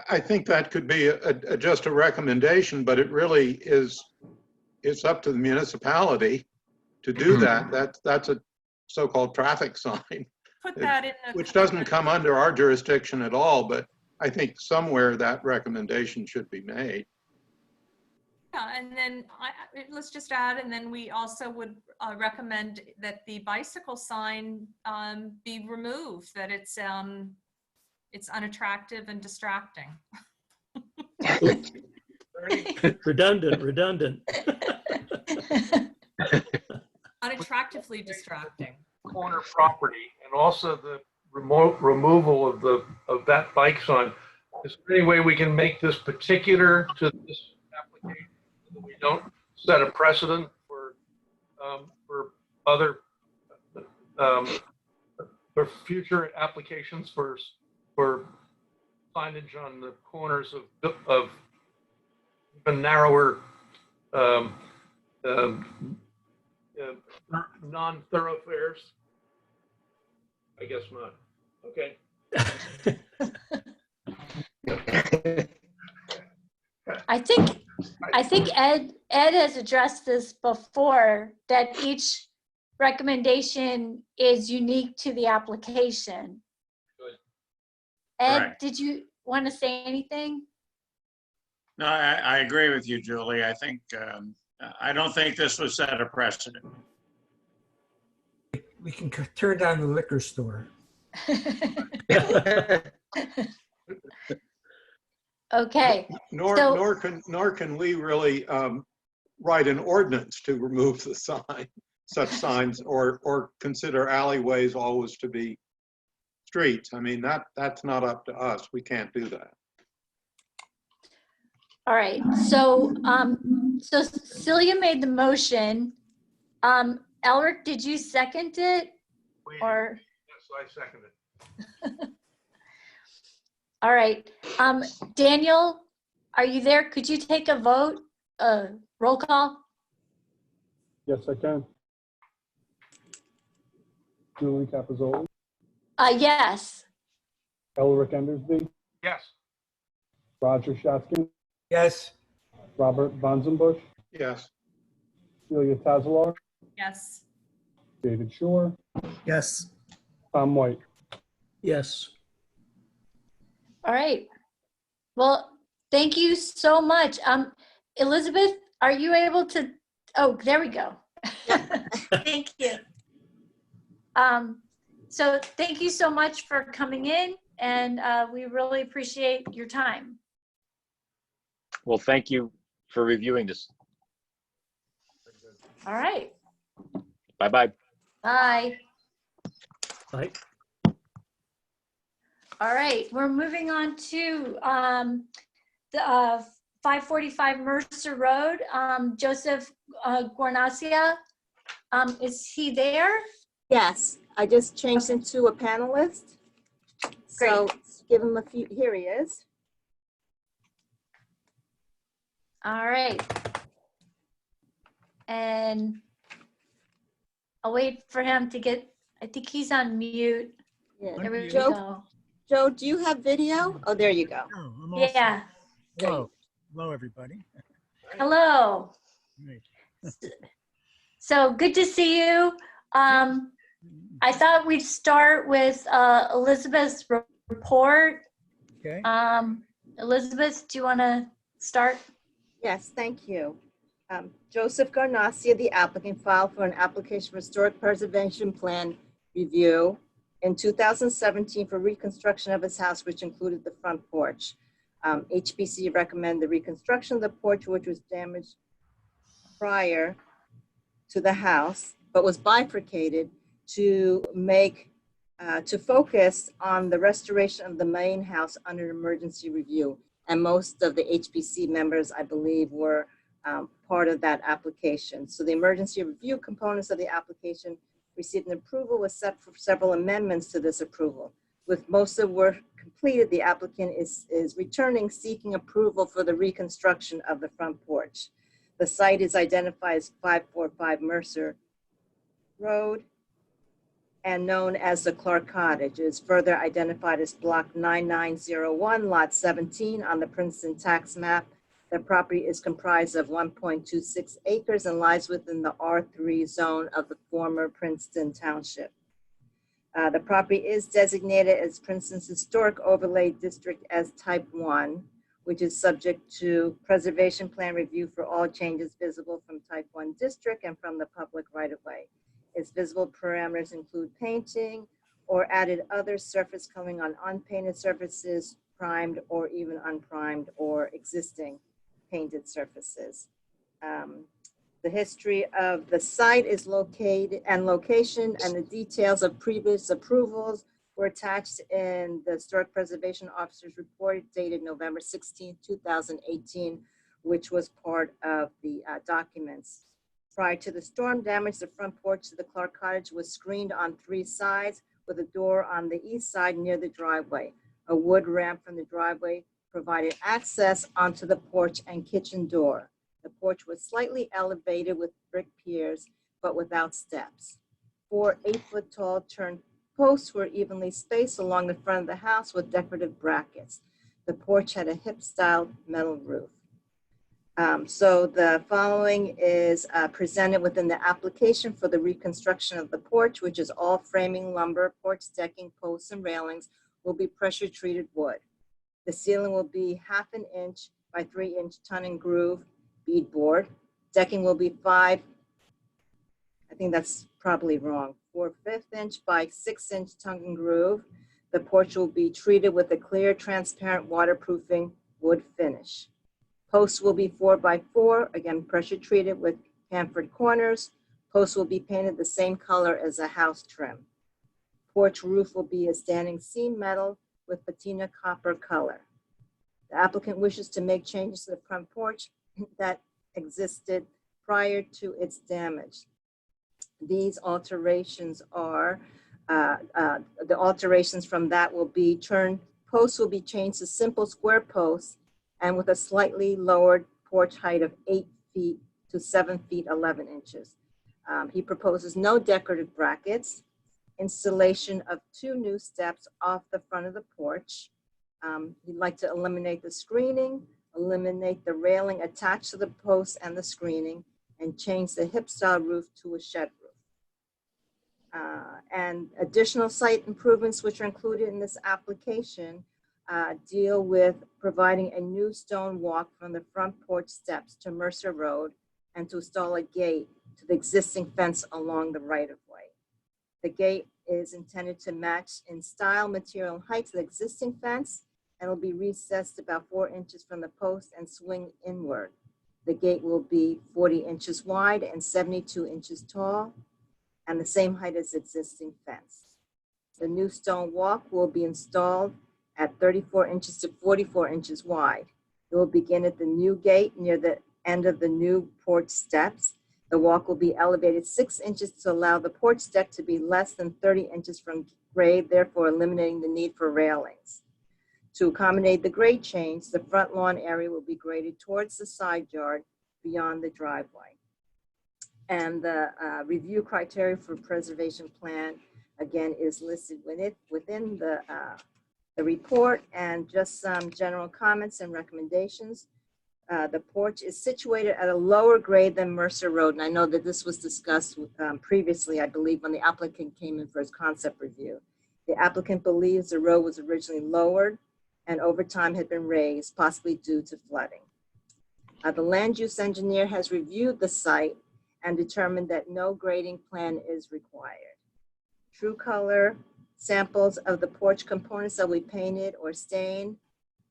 I think that could be just a recommendation, but it really is, it's up to the municipality to do that. That's a so-called traffic sign, Put that in. which doesn't come under our jurisdiction at all, but I think somewhere that recommendation should be made. Yeah, and then let's just add, and then we also would recommend that the bicycle sign be removed, that it's unattractive and distracting. Redundant. Unattractively distracting. Corner property, and also the removal of that bike sign. Is there any way we can make this particular to this application so that we don't set a precedent for other for future applications for signage on the corners of even narrower non-thoroughfares? I guess not. Okay. I think Ed has addressed this before, that each recommendation is unique to the application. Good. Ed, Correct. did you want to say anything? No, I agree with you, Julie. I think, I don't think this was set a precedent. We can turn down the liquor store. Okay. Nor can we really write an ordinance to remove the sign, such signs, or consider alleyways always to be streets. I mean, that's not up to us. We can't do that. All right. So so Celia made the motion. Elric, did you second it? Or Yes, I second it. all right. Daniel, are you there? Could you take a vote? Roll call? Yes, I can. Julie Capizzoli, Yes. Elric Endersby, Yes. Roger Shaskin, Yes, Robert Bonzenbush, Yes. Celia Tazalar, Yes. David Shore, Yes. Tom White. Yes. All right. Well, thank you so much. Elizabeth, are you able to, oh, there we go. Thank you. So thank you so much for coming in, and we really appreciate your time. Well, thank you for reviewing this. All right. Bye-bye. Bye. Bye. All right, we're moving on to the 545 Mercer Road. Joseph Guarnacia, is he there? Yes, I just changed into a panelist. So give him a few, here he is. All right. And I'll wait for him to get, I think he's on mute. Yeah. There we Joe, go. Joe, do you have video? Oh, there you go. Oh, I'm all set. Yeah. Hello. Hello, everybody. Hello. Great. So good to see you. I thought we'd start with Elizabeth's report. Okay. Elizabeth, do you want to start? Yes, thank you. Joseph Garnacia, the applicant, filed for an application for historic preservation plan review in 2017 for reconstruction of his house, which included the front porch. HPC recommended the reconstruction of the porch, which was damaged prior to the house, but was bifurcated to make, to focus on the restoration of the main house under emergency review. And most of the HPC members, I believe, were part of that application. So the emergency review components of the application received an approval with several amendments to this approval. With most of the work completed, the applicant is returning seeking approval for the reconstruction of the front porch. The site is identified as 545 Mercer Road and known as the Clark Cottage. It is further identified as block 9901, lot 17 on the Princeton tax map. The property is comprised of 1.26 acres and lies within the R3 zone of the former Princeton Township. The property is designated as Princeton's Historic Overlay District as Type 1, which is subject to preservation plan review for all changes visible from Type 1 district and from the public right-of-way. Its visible parameters include painting or added other surface coloring on unpainted surfaces, primed or even unprimed, or existing painted surfaces. The history of the site is located and location and the details of previous approvals were attached in the Historic Preservation Officer's report dated November 16, 2018, which was part of the documents. Prior to the storm damage, the front porch of the Clark Cottage was screened on 3 sides with a door on the east side near the driveway. A wood ramp from the driveway provided access onto the porch and kitchen door. The porch was slightly elevated with brick piers, but without steps. 4 8-foot-tall turned posts were evenly spaced along the front of the house with decorative brackets. The porch had a hip-styled metal roof. So the following is presented within the application for the reconstruction of the porch, which is all framing lumber, porch decking, posts, and railings will be pressure-treated wood. The ceiling will be 1/2 inch by 3-inch tongue and groove beadboard. Decking will be 5, I think that's probably wrong, 4/5 inch by 6-inch tongue and groove. The porch will be treated with a clear, transparent, waterproofing wood finish. Posts will be 4x4, again, pressure treated with chamfered corners. Posts will be painted the same color as the house trim. Porch roof will be a standing seam metal with patina copper color. The applicant wishes to make changes to the front porch that existed prior to its damage. These alterations are, the alterations from that will be posts will be changed to simple square posts and with a slightly lowered porch height of 8 feet to 7 feet 11 inches. He proposes no decorative brackets, installation of 2 new steps off the front of the porch. He'd like to eliminate the screening, eliminate the railing attached to the posts and the screening, and change the hip-style roof to a shed roof. And additional site improvements which are included in this application deal with providing a new stone walk from the front porch steps to Mercer Road and to install a gate to the existing fence along the right-of-way. The gate is intended to match in style, material, and height to the existing fence and will be recessed about 4 inches from the post and swing inward. The gate will be 40 inches wide and 72 inches tall and the same height as existing fence. The new stone walk will be installed at 34 inches to 44 inches wide. It will begin at the new gate near the end of the new porch steps The walk will be elevated 6 inches to allow the porch deck to be less than 30 inches from grade, therefore eliminating the need for railings. To accommodate the grade change, the front lawn area will be graded towards the side yard beyond the driveway. And the review criteria for preservation plan, again, is listed within the report, and just some general comments and recommendations. The porch is situated at a lower grade than Mercer Road, and I know that this was discussed previously, I believe, when the applicant came in for his concept review. The applicant believes the road was originally lowered and over time had been raised, possibly due to flooding. The land use engineer has reviewed the site and determined that no grading plan is required. True color samples of the porch components that we painted or stained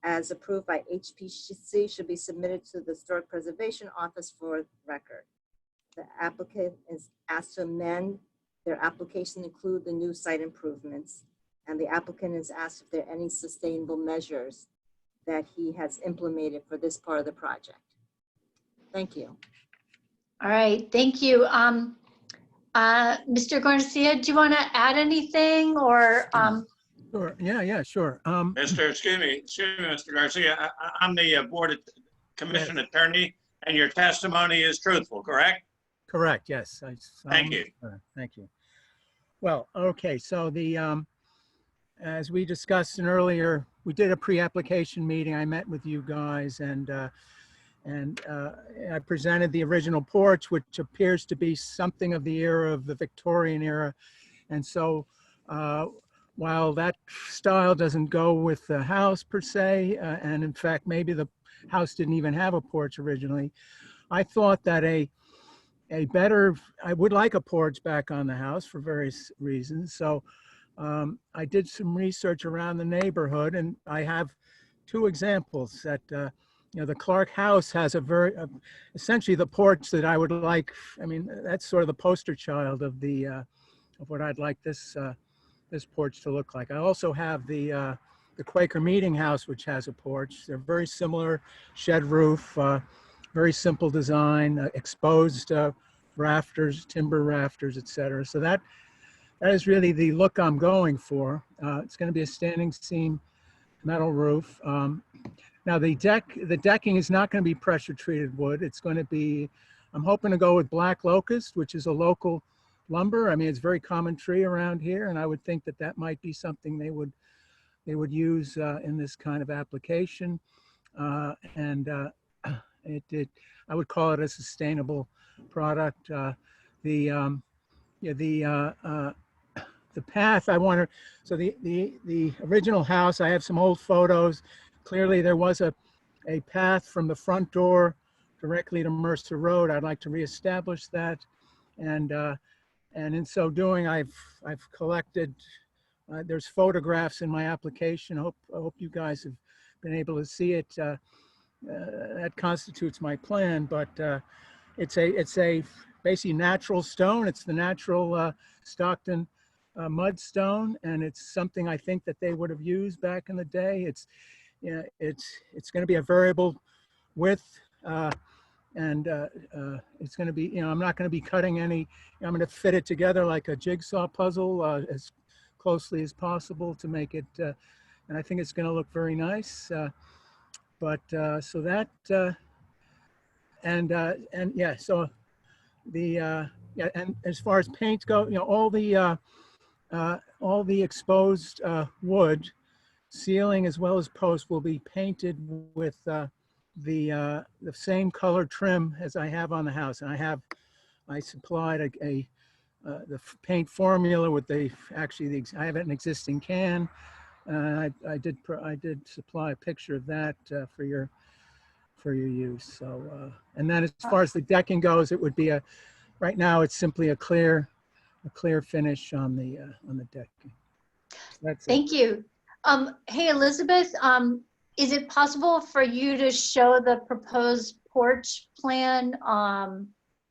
as approved by HPC should be submitted to the Historic Preservation Office for record. The applicant is asked to amend their application to include the new site improvements, and the applicant is asked if there are any sustainable measures that he has implemented for this part of the project. Thank you. All right, thank you. Mr. Garcia, do you want to add anything or? Sure. Yeah, sure. Excuse me, Mr. Garcia, I'm the Board Commission Attorney, and your testimony is truthful, correct? Correct, yes. Thank you. Thank you. Well, okay, so as we discussed earlier, we did a pre-application meeting. I met with you guys and I presented the original porch, which appears to be something of the era of the Victorian era. And so while that style doesn't go with the house per se, and in fact, maybe the house didn't even have a porch originally, I thought that I would like a porch back on the house for various reasons. So I did some research around the neighborhood, and I have two examples that, the Clark house has essentially the porch that I would like. I mean, that's sort of the poster child of of what I'd like this porch to look like. I also have the Quaker Meeting House, which has a porch. They're very similar, shed roof, very simple design, exposed rafters, timber rafters, etc. So that is really the look I'm going for. It's going to be a standing seam metal roof. Now the decking is not going to be pressure treated wood. It's going to be, I'm hoping to go with black locust, which is a local lumber. I mean, it's a very common tree around here, and I would think that that might be something they would use in this kind of application. I would call it a sustainable product. The path I want to, so the original house, I have some old photos. Clearly there was a path from the front door directly to Mercer Road. I'd like to reestablish that. And in so doing, I've collected, there's photographs in my application. I hope you guys have been able to see it. That constitutes my plan, but it's a basically natural stone. It's the natural Stockton mud stone, and it's something I think that they would have used back in the day. It's going to be a variable width, and it's going to be, I'm not going to be cutting any. I'm going to fit it together like a jigsaw puzzle as closely as possible to make it, and I think it's going to look very nice. So that, and yeah, so and as far as paint go, all the exposed wood, ceiling as well as posts will be painted with the same color trim as I have on the house. And I supplied the paint formula with I have an existing can. I did supply a picture of that for your use. So and then as far as the decking goes, it would be right now it's simply a clear finish on the decking. That's Thank you. Hey, Elizabeth, is it possible for you to show the proposed porch plan?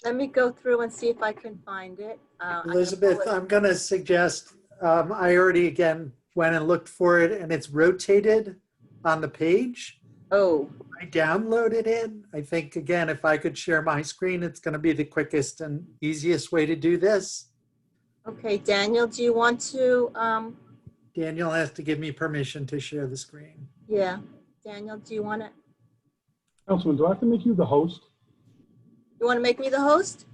Let me go through and see if I can find it. Elizabeth, I'm going to suggest, I already again went and looked for it, and it's rotated on the page. Oh, I downloaded it. I think, again, if I could share my screen, it's going to be the quickest and easiest way to do this. okay. Daniel, do you want to, Daniel has to give me permission to share the screen. yeah. Daniel, do you want to, Councilman, do I have to make you the host? make me the host?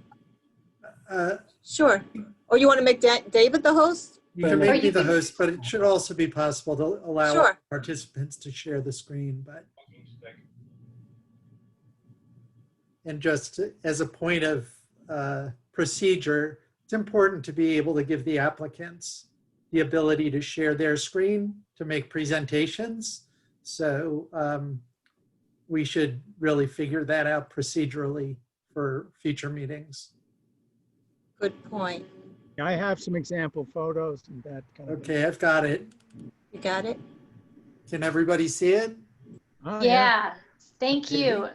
Uh, Sure. Or you want to make David the host? You can Or make me you the can- host, but it should also be possible to allow Sure. participants to share the screen. And just as a point of procedure, it's important to be able to give the applicants the ability to share their screen to make presentations. So we should really figure that out procedurally for future meetings. Good point. I have some example photos and that kind of. Okay, I've got it. You got it? Can everybody see it? Oh, Yeah, thank you.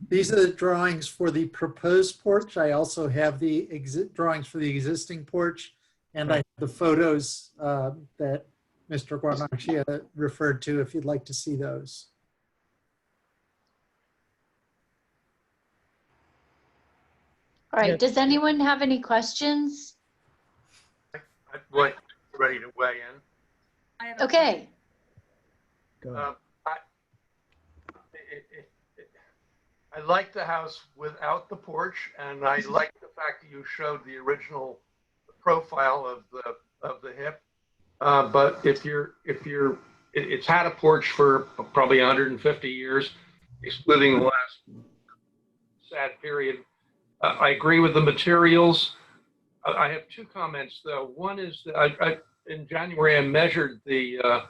These are the drawings for the proposed porch. I also have the drawings for the existing porch, and I have the photos that Mr. Guarnaccia referred to, if you'd like to see those. All right, Yeah. does anyone have any questions? I'm ready to weigh in. I have a Okay, Go ahead. I like the house without the porch, and I like the fact that you showed the original profile of the hip. But it's had a porch for probably 150 years, excluding the last sad period. I agree with the materials. I have two comments though. One is that in January I measured the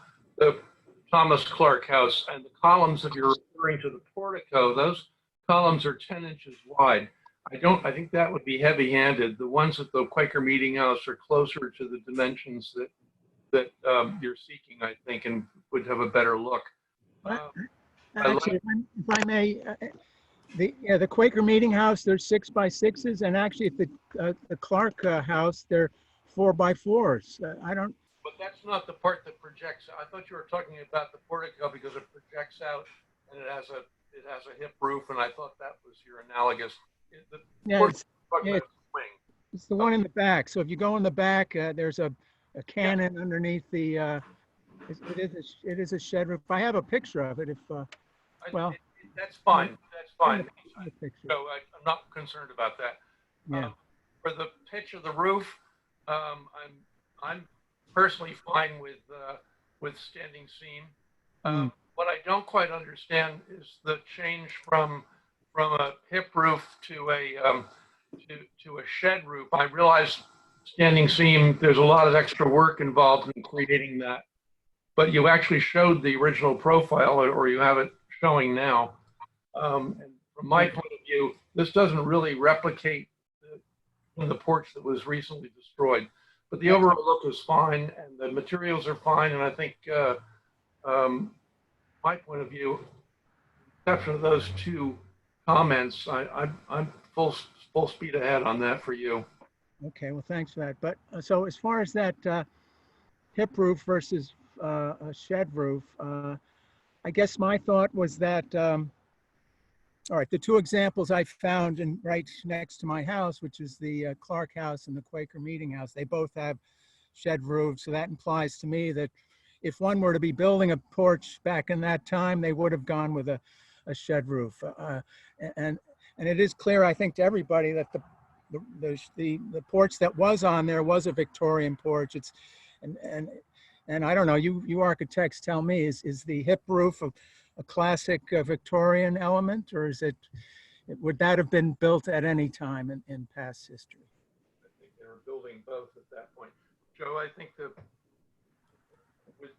Thomas Clark house, and the columns that you're referring to, the portico, those columns are 10 inches wide. I think that would be heavy-handed. The ones at the Quaker Meeting House are closer to the dimensions that you're seeking, I think, and would have a better look. Actually, if I may, the Quaker Meeting House, they're 6x6s, and actually at the Clark house, they're 4x4s. I don't. But that's not the part that projects. I thought you were talking about the portico because it projects out and it has a hip roof, and I thought that was your analogous. Yeah, It's the one in the back. So if you go in the back, there's a cannon underneath the. It is a shed roof. I have a picture of it. If well, that's fine. That's fine. a picture. So I'm not concerned about that. Yeah. For the pitch of the roof, I'm personally fine with standing seam. What I don't quite understand is the change from a hip roof to a shed roof. I realize standing seam, there's a lot of extra work involved in creating that, but you actually showed the original profile, or you have it showing now. And from my point of view, this doesn't really replicate the porch that was recently destroyed, but the overall look is fine and the materials are fine. And I think my point of view, exception of those two comments, I'm full speed ahead on that for you. Okay, well, thanks for that. But so as far as that hip roof versus a shed roof, I guess my thought was that, all right, the two examples I found right next to my house, which is the Clark house and the Quaker Meeting House, they both have shed roofs. So that implies to me that if one were to be building a porch back in that time, they would have gone with a shed roof. And it is clear, I think, to everybody that the porch that was on there was a Victorian porch. It's and I don't know, you architects tell me, is the hip roof a classic Victorian element, or would that have been built at any time in past history? I think they were building both at that point. Joe, I think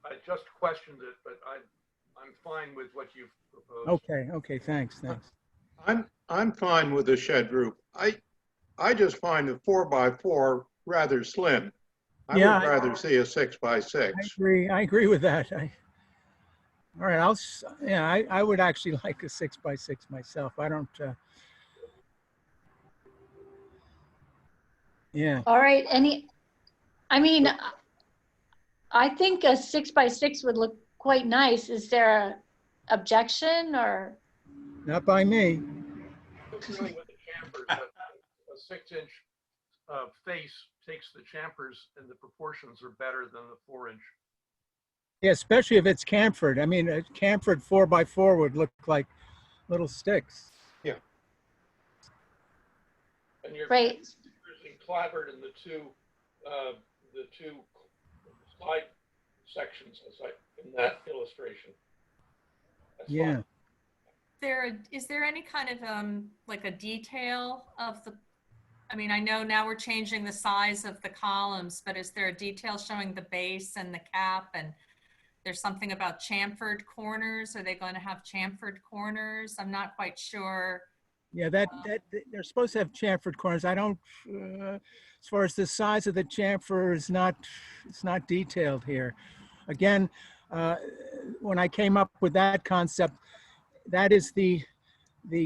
I just questioned it, but I'm fine with what you've proposed. Okay, thanks. I'm fine with the shed roof. I just find the 4x4 rather slim. I would rather see a 6x6. I agree with that. All right, I would actually like a 6x6 myself. I don't. Yeah. all right, I think a 6x6 would look quite nice. Is there objection or? Not by me. Really with the chamfers, a 6-inch face takes the chamfers and the proportions are better than the 4-inch. Yeah, especially if it's chamfered. I mean, a chamfered 4x4 would look like little sticks. Yeah. And you're Right. using clapboard in the two slide sections in that illustration. That's Yeah. fine. Is there any kind of like a detail of the, I mean, I know now we're changing the size of the columns, but is there a detail showing the base and the cap, and there's something about chamfered corners? Are they going to have chamfered corners? I'm not quite sure. Yeah, that they're supposed to have chamfered corners. I don't, as far as the size of the chamfer is not, it's not detailed here. Again, when I came up with that concept, that is the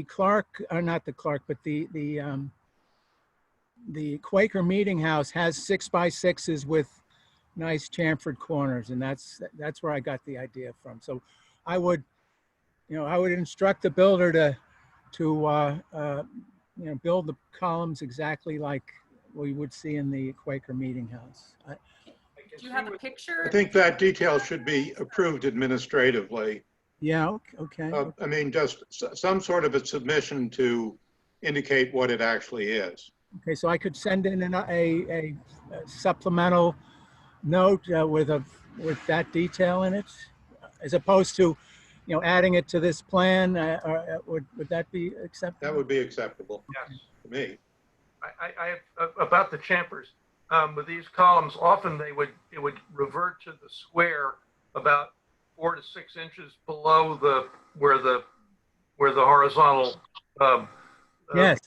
Clark, or not the Clark, but the Quaker Meeting House has 6x6s with nice chamfered corners, and that's where I got the idea from. So I would instruct the builder to build the columns exactly like we would see in the Quaker Meeting House. Do you have a picture? I think that detail should be approved administratively. Yeah, okay. I mean, just some sort of a submission to indicate what it actually is. Okay, so I could send in a supplemental note with that detail in it, as opposed to, adding it to this plan. Would that be acceptable? That would be acceptable. Yes. To me. I have about the chamfers. With these columns, often it would revert to the square about 4 to 6 inches below where the horizontal. Yes,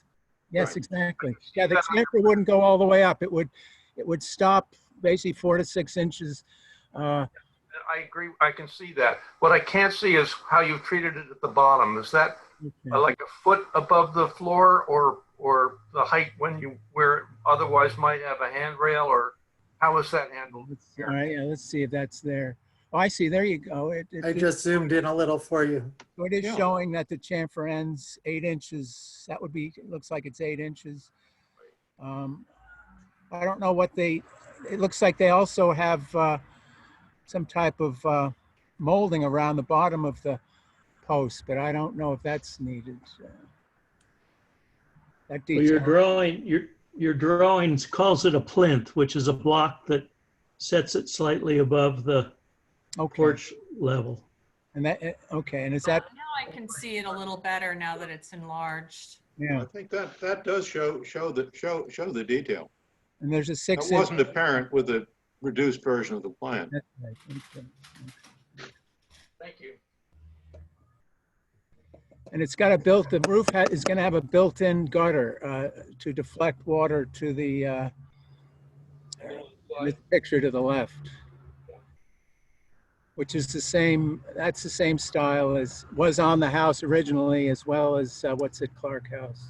right. exactly. Yeah, the chamfer wouldn't go all the way up. It would stop basically 4 to 6 inches. I agree. I can see that. What I can't see is how you've treated it at the bottom. Is that like a foot above the floor, or the height where it otherwise might have a handrail, or how is that handled? All right, yeah, let's see if that's there. Oh, I see. There you go. I just zoomed in a little for you. So it is showing that the chamfer ends 8 inches. That would be, it looks like it's 8 inches. I don't know what it looks like they also have some type of molding around the bottom of the post, but I don't know if that's needed. That detail. Well, your drawings calls it a plinth, which is a block that sets it slightly above the porch level. And that, okay, and is that? Now I can see it a little better now that it's enlarged. Yeah, I think that does show the detail. and there's a 6 That wasn't apparent with the reduced version of the plan. That's right. Okay. Thank you. And it's got the roof is going to have a built-in gutter to deflect water to the this picture to the left, which is that's the same style as was on the house originally, as well as what's at Clark House.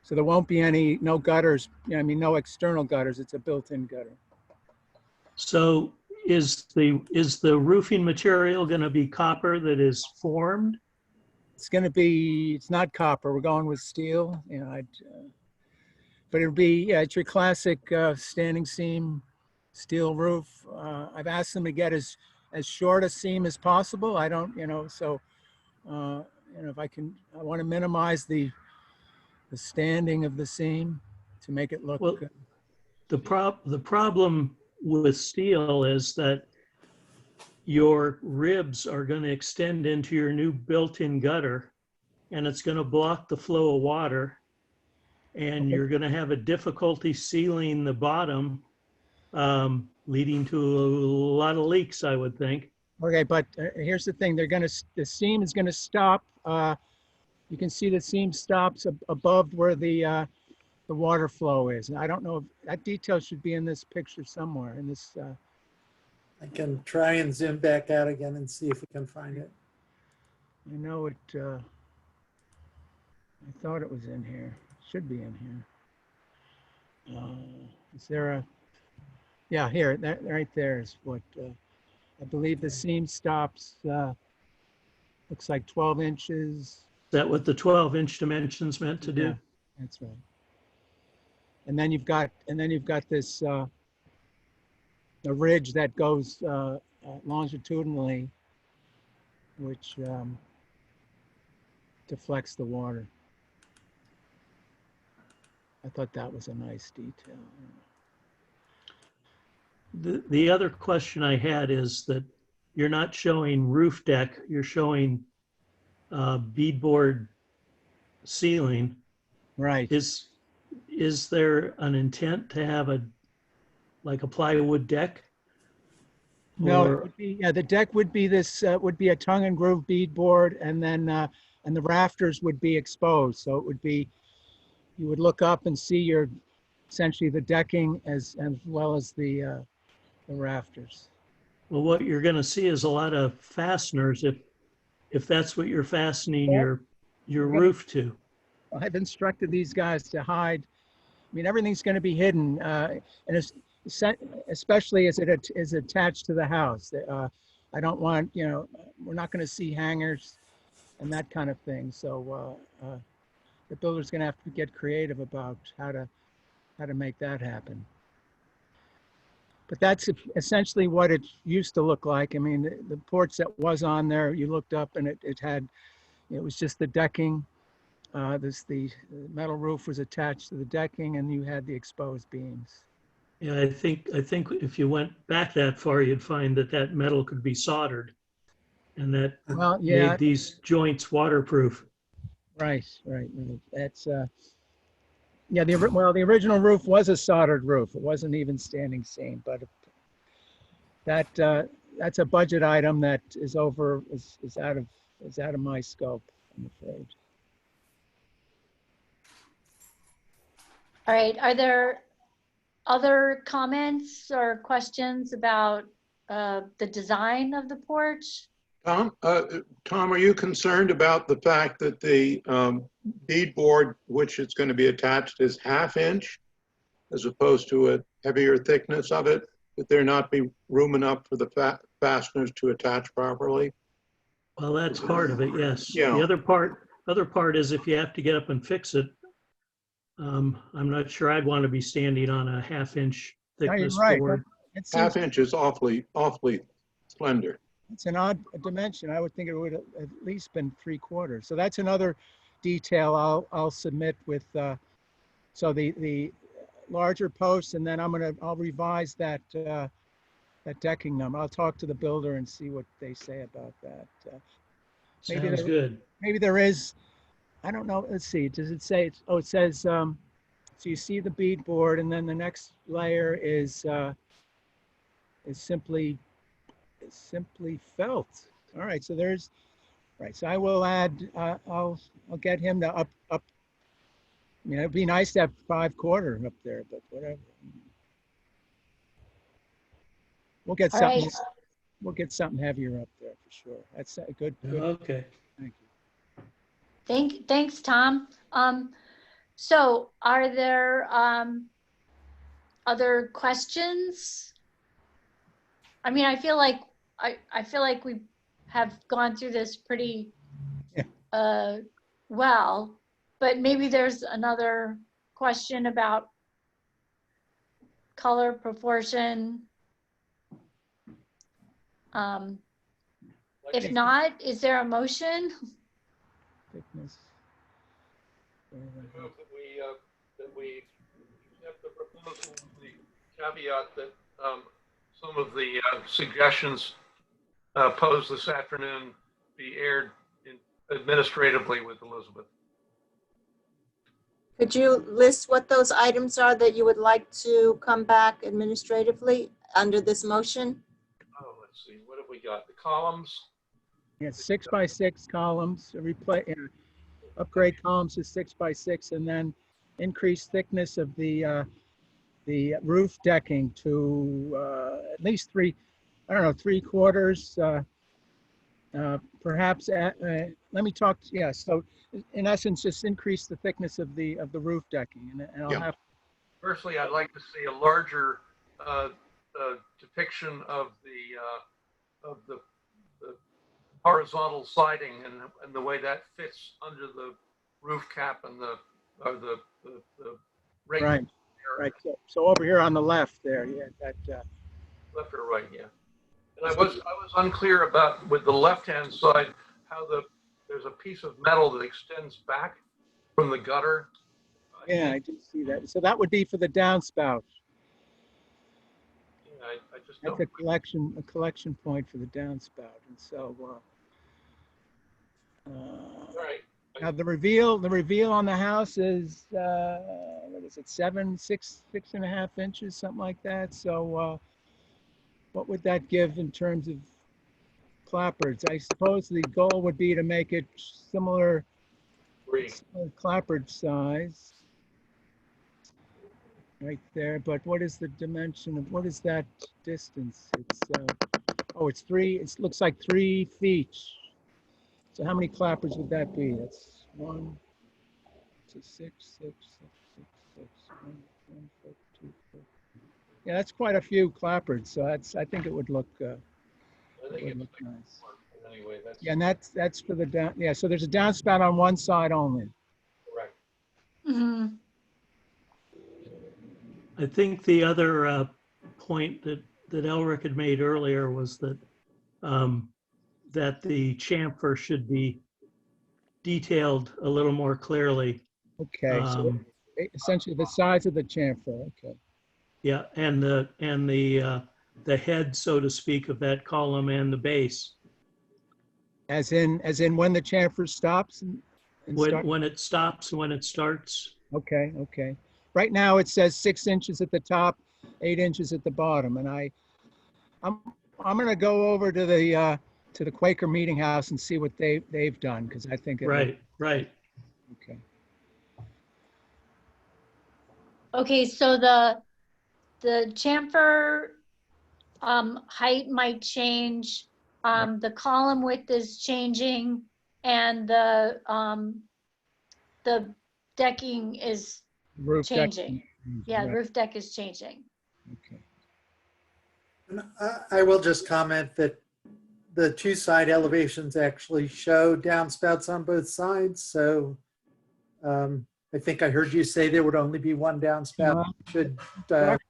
So there won't be no gutters, no external gutters. It's a built-in gutter. So is the roofing material going to be copper that is formed? It's not copper. We're going with steel. But it'll be, it's your classic standing seam steel roof. I've asked them to get as short a seam as possible. I don't, so, if I want to minimize the standing of the seam to make it look good. The problem with steel is that your ribs are going to extend into your new built-in gutter, and it's going to block the flow of water, and you're going to have a difficulty sealing the bottom, leading to a lot of leaks, I would think. Okay, but here's the thing. The seam is going to stop. You can see the seam stops above where the water flow is. And I don't know if that detail should be in this picture somewhere in this. I can try and zoom back out again and see if we can find it. I know it, I thought it was in here. It should be in here. Is there yeah, here, that right there is what, I believe the seam stops Looks like 12 inches. Is that what the 12-inch dimensions meant to do? Yeah, that's right. And then you've got this a ridge that goes longitudinally, which deflects the water. I thought that was a nice detail. The other question I had is that you're not showing roof deck, you're showing beadboard ceiling. Right. Is there an intent to have like a plywood deck? No, Or- it would be, yeah, the deck would be this, would be a tongue and groove beadboard, and then, and the rafters would be exposed. So it would be, you would look up and see essentially the decking as well as the rafters. Well, what you're going to see is a lot of fasteners if that's what you're fastening your roof to. I've instructed these guys to hide. I mean, everything's going to be hidden, and especially as it is attached to the house. I don't want, we're not going to see hangers and that kind of thing. So the builder's going to have to get creative about how to make that happen. But that's essentially what it used to look like. I mean, the porch that was on there, you looked up and it was just the decking. The metal roof was attached to the decking, and you had the exposed beams. Yeah, I think if you went back that far, you'd find that metal could be soldered, and that made these joints waterproof. Right. That's yeah. The original roof was a soldered roof. It wasn't even standing seam, but that's a budget item that is out of my scope, I'm afraid. All right, are there other comments or questions about the design of the porch? Tom, are you concerned about the fact that the beadboard, which it's going to be attached, is 1/2 inch as opposed to a heavier thickness of it? That there not be room enough for the fasteners to attach properly? Well, that's part of it, yes. Yeah. The other part is if you have to get up and fix it, I'm not sure I'd want to be standing on a 1/2 inch thickness board. 1/2 inch is awfully slender. It's an odd dimension. I would think it would have at least been 3/4. So that's another detail I'll submit with, so the larger posts, and then I'll revise that decking number. I'll talk to the builder and see what they say about that. Sounds good. Maybe there is, I don't know. Let's see. Does it say? It says. So you see the beadboard, and then the next layer is simply felt. All right. So there's. Right. So I will add. I'll get him to up. I mean, it'd be nice to have 5/4 up there, but whatever. We'll get something. Right. We'll get something heavier up there for sure. That's a good. Okay. Thank you. Thanks, Tom. So are there other questions? I mean, I feel like we have gone through this pretty well, but maybe there's another question about color, proportion. If not, is there a motion? Thickness. I move that we accept the proposal with the caveat that some of the suggestions posed this afternoon be aired administratively with Elizabeth. Could you list what those items are that you would like to come back administratively under this motion? Oh, let's see, what have we got? The columns. Yeah, 6x6 columns. Upgrade columns to 6x6, and then increase thickness of the roof decking to at least 3/4. Perhaps. Let me talk. Yeah. So, in essence, just increase the thickness of the roof decking, and I'll have. Firstly, I'd like to see a larger depiction of the horizontal siding and the way that fits under the roof cap and the ring. Right. Right. So over here on the left there, yeah, that, Left or right, yeah. And I was unclear about with the left-hand side, how there's a piece of metal that extends back from the gutter. yeah, I did see that. So that would be for the downspout. Yeah, I just That's don't. a collection point for the downspout. And so, All right. now the reveal on the house is, what is it, 6.5 inches, something like that. So, what would that give in terms of clapboards? I suppose the goal would be to make it similar clapboard size. Right there, but what is the dimension of, what is that distance? It's, oh, it's it looks like 3 feet. So how many clappers would that be? That's 1, 2, 6, 6, 6, 6, 6, 1, 4, 2, 4. Yeah, that's quite a few clapboards. So I think it would look, I think would it's look like nice. anyway, that's Yeah, and that's for the down. Yeah, so there's a downspout on one side only. correct. Mm-hmm. I think the other point that Elric had made earlier was that that the chamfer should be detailed a little more clearly. Okay, so essentially the size of the chamfer. Okay. Yeah, and the head, so to speak, of that column and the base. As in when the chamfer stops and When it stops, when it starts. Okay, okay. Right now it says 6 inches at the top, 8 inches at the bottom, and I'm gonna go over to the Quaker Meeting House and see what they've done, because I think it Right. Okay. Okay, so the chamfer height might change. The column width is changing, and the decking is Roof deck. changing. Yeah, the Right. roof deck is changing. Okay. And I will just comment that the 2 side elevations actually show downspouts on both sides. So I think I heard you say there would only be 1 downspout. Should That's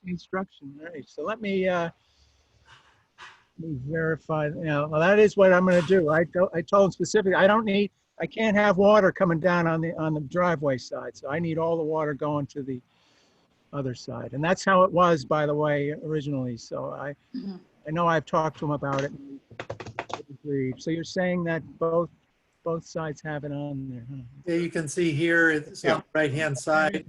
the instruction, right? So let me verify. Well, that is what I'm going to do. I told him specifically, I can't have water coming down on the driveway side. So I need all the water going to the other side. And that's how it was, by the way, originally. So I know I've talked to him about it. Agreed. So you're saying that both sides have it on there, huh? Yeah, you can see here it's on the right-hand side,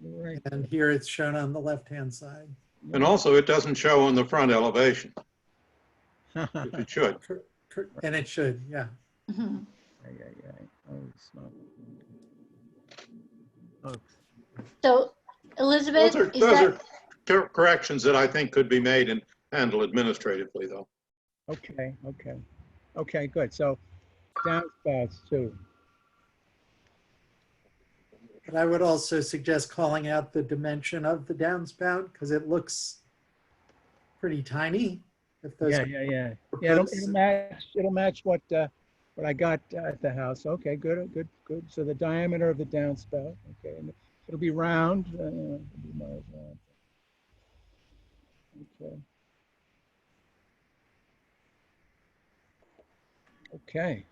Right. and here it's shown on the left-hand side. And also, it doesn't show on the front elevation. It should. And it should, yeah. Mhm. Oh, smoke. Oh, So Elizabeth, Those are corrections that I think could be made and handled administratively, though. Okay, good. So downspouts too. But I would also suggest calling out the dimension of the downspout because it looks pretty tiny. If those Yeah. It'll match what I got at the house. Okay, good. So the diameter of the downspout. Okay, and it'll be round. It'll be miles round. Okay,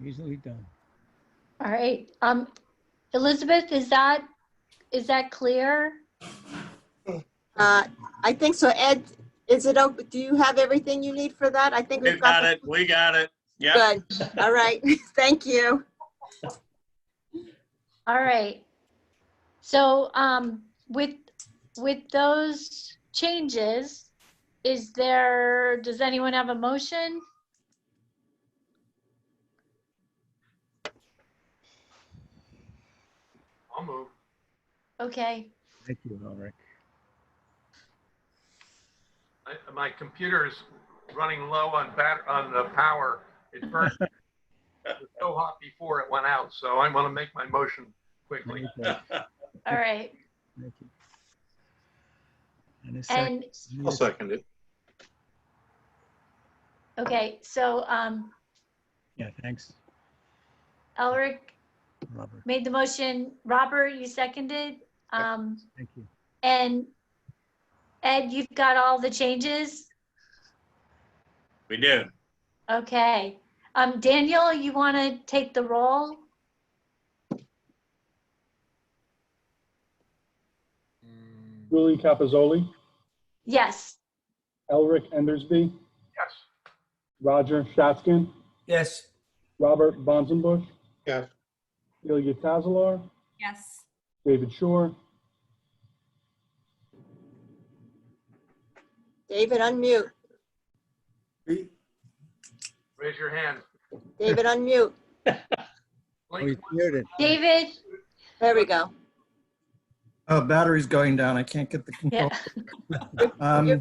easily done. all right. Elizabeth, is that clear? I think so. Ed, is it open? Do you have everything you need for that? I think We got it. We got it. Yeah. Good. All right. Thank you. All right. So with those changes, does anyone have a motion? I'll move. Okay. Thank you, Ulrich. My computer's running low on the power. It burned. It was so hot before it went out, so I want to make my motion quickly. All right. Thank you. And a second. And I'll second it. Okay, so Yeah, thanks, Elric Robert. made the motion. Robert, you seconded. Thank you. And Ed, you've got all the changes? We do. Okay. Daniel, you want to take the roll? Julie Capizoli, Yes. Elric Endersby, Yes. Roger Shatskin, Yes. Robert Bonzenbush, Yes. Ilya Tazalar, Yes. David Shore, David, unmute. Raise your hand. David, unmute. Blink Oh, muted. David? There we go. Oh, battery's going down. I can't get the control. Yeah.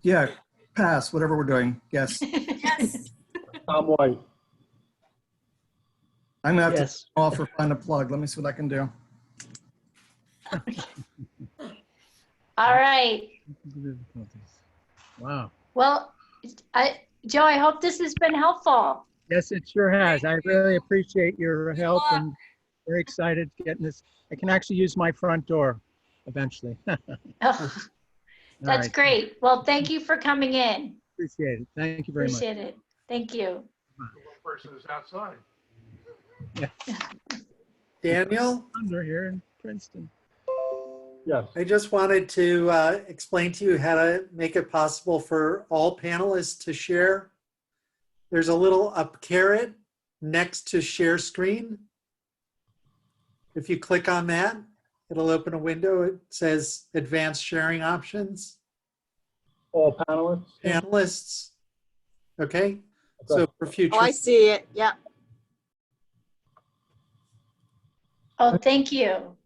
Yeah, pass, whatever we're doing. Yes. Yes. Tom White. I'm gonna have Yes. to off or find a plug. Let me see what I can do. All right. Wow. Well, Joe, I hope this has been helpful. Yes, it sure has. I really appreciate your help luck. and very excited to get this. I can actually use my front door eventually. Oh, that's right. great. Well, thank you for coming in. Appreciate it. Thank you very much. Appreciate it. Thank you. one person is outside. Daniel, Under here in Princeton. Yes. I just wanted to explain to you how to make it possible for all panelists to share. There's a little up caret next to share screen. If you click on that, it'll open a window. It says advanced sharing options, All panelists. panelists. Okay, so for future. Oh, I see it. Yeah. Oh, thank you.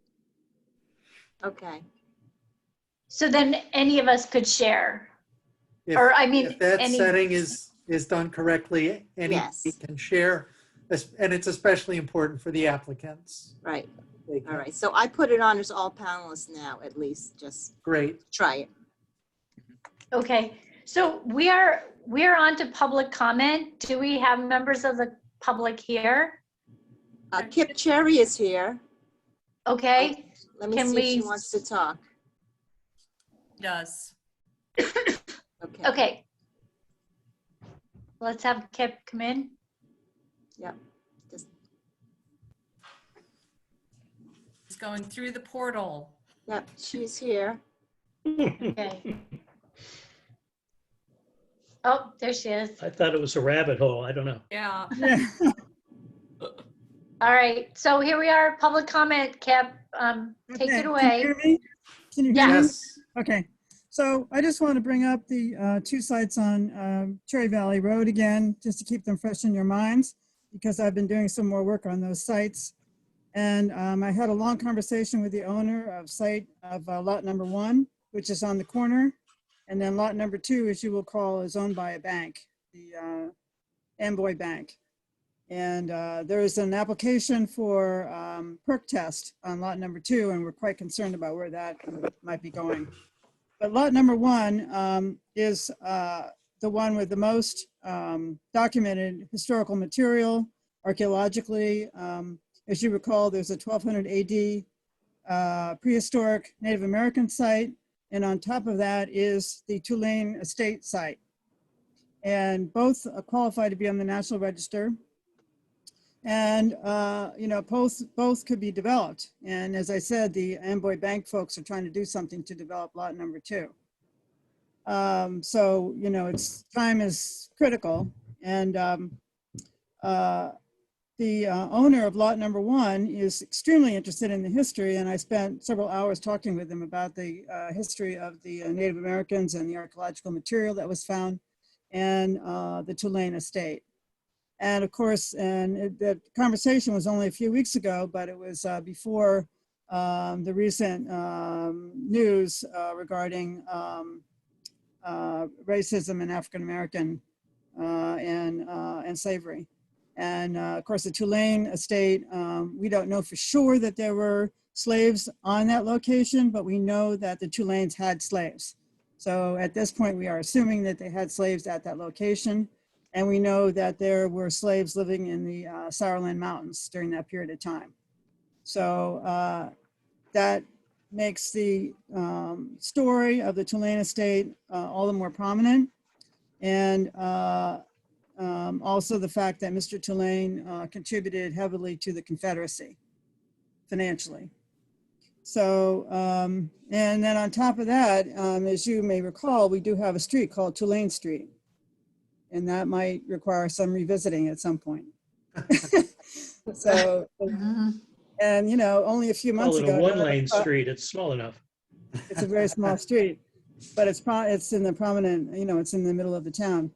Okay. So then any of us could share. If, Or, I mean, if that any- setting is done correctly, anybody Yes. can share, and it's especially important for the applicants. Right. They can- All right. So I put it on as all panelists now, at least. Just Great. try it. Okay, so we are on to public comment. Do we have members of the public here? Kip Cherry is here. Okay, Let me Can see if she we- wants to talk. Does. Okay. okay. Let's have Kip come in. Yeah. Just, It's going through the portal. yeah, she's here. Okay. Oh, there she is. I thought it was a rabbit hole. I don't know. Yeah. All right, so here we are, public comment, Kip. Take Okay, it Can away. you hear me? Can you hear me? Yes. Okay, so I just want to bring up the two sites on Cherry Valley Road again, just to keep them fresh in your minds, because I've been doing some more work on those sites. And I had a long conversation with the owner of site of lot number 1, which is on the corner. And then lot number 2, as you will call, is owned by a bank, the Amboy Bank. And there is an application for perk test on lot number 2, and we're quite concerned about where that might be going. But lot number 1 is the one with the most documented historical material archaeologically. As you recall, there's a 1200 AD prehistoric Native American site, and on top of that is the Tulane Estate site. And both qualify to be on the National Register. And, both could be developed. And as I said, the Amboy Bank folks are trying to do something to develop lot number 2. So, time is critical. And the owner of lot number 1 is extremely interested in the history. And I spent several hours talking with him about the history of the Native Americans and the archaeological material that was found, and the Tulane Estate. And of course, the conversation was only a few weeks ago, but it was before the recent news regarding racism in African American and slavery. And of course, the Tulane Estate, we don't know for sure that there were slaves on that location, but we know that the Tulanes had slaves. So at this point, we are assuming that they had slaves at that location. And we know that there were slaves living in the Sourland Mountains during that period of time. So that makes the story of the Tulane estate all the more prominent. And also the fact that Mr. Tulane contributed heavily to the Confederacy financially. So, and then on top of that, as you may recall, we do have a street called Tulane Street. And that might require some revisiting at some point. So, and you know, only a few months Call it ago. a one-lane street. It's small enough. It's a very small street, but it's in the prominent, you know, it's in the middle of the town.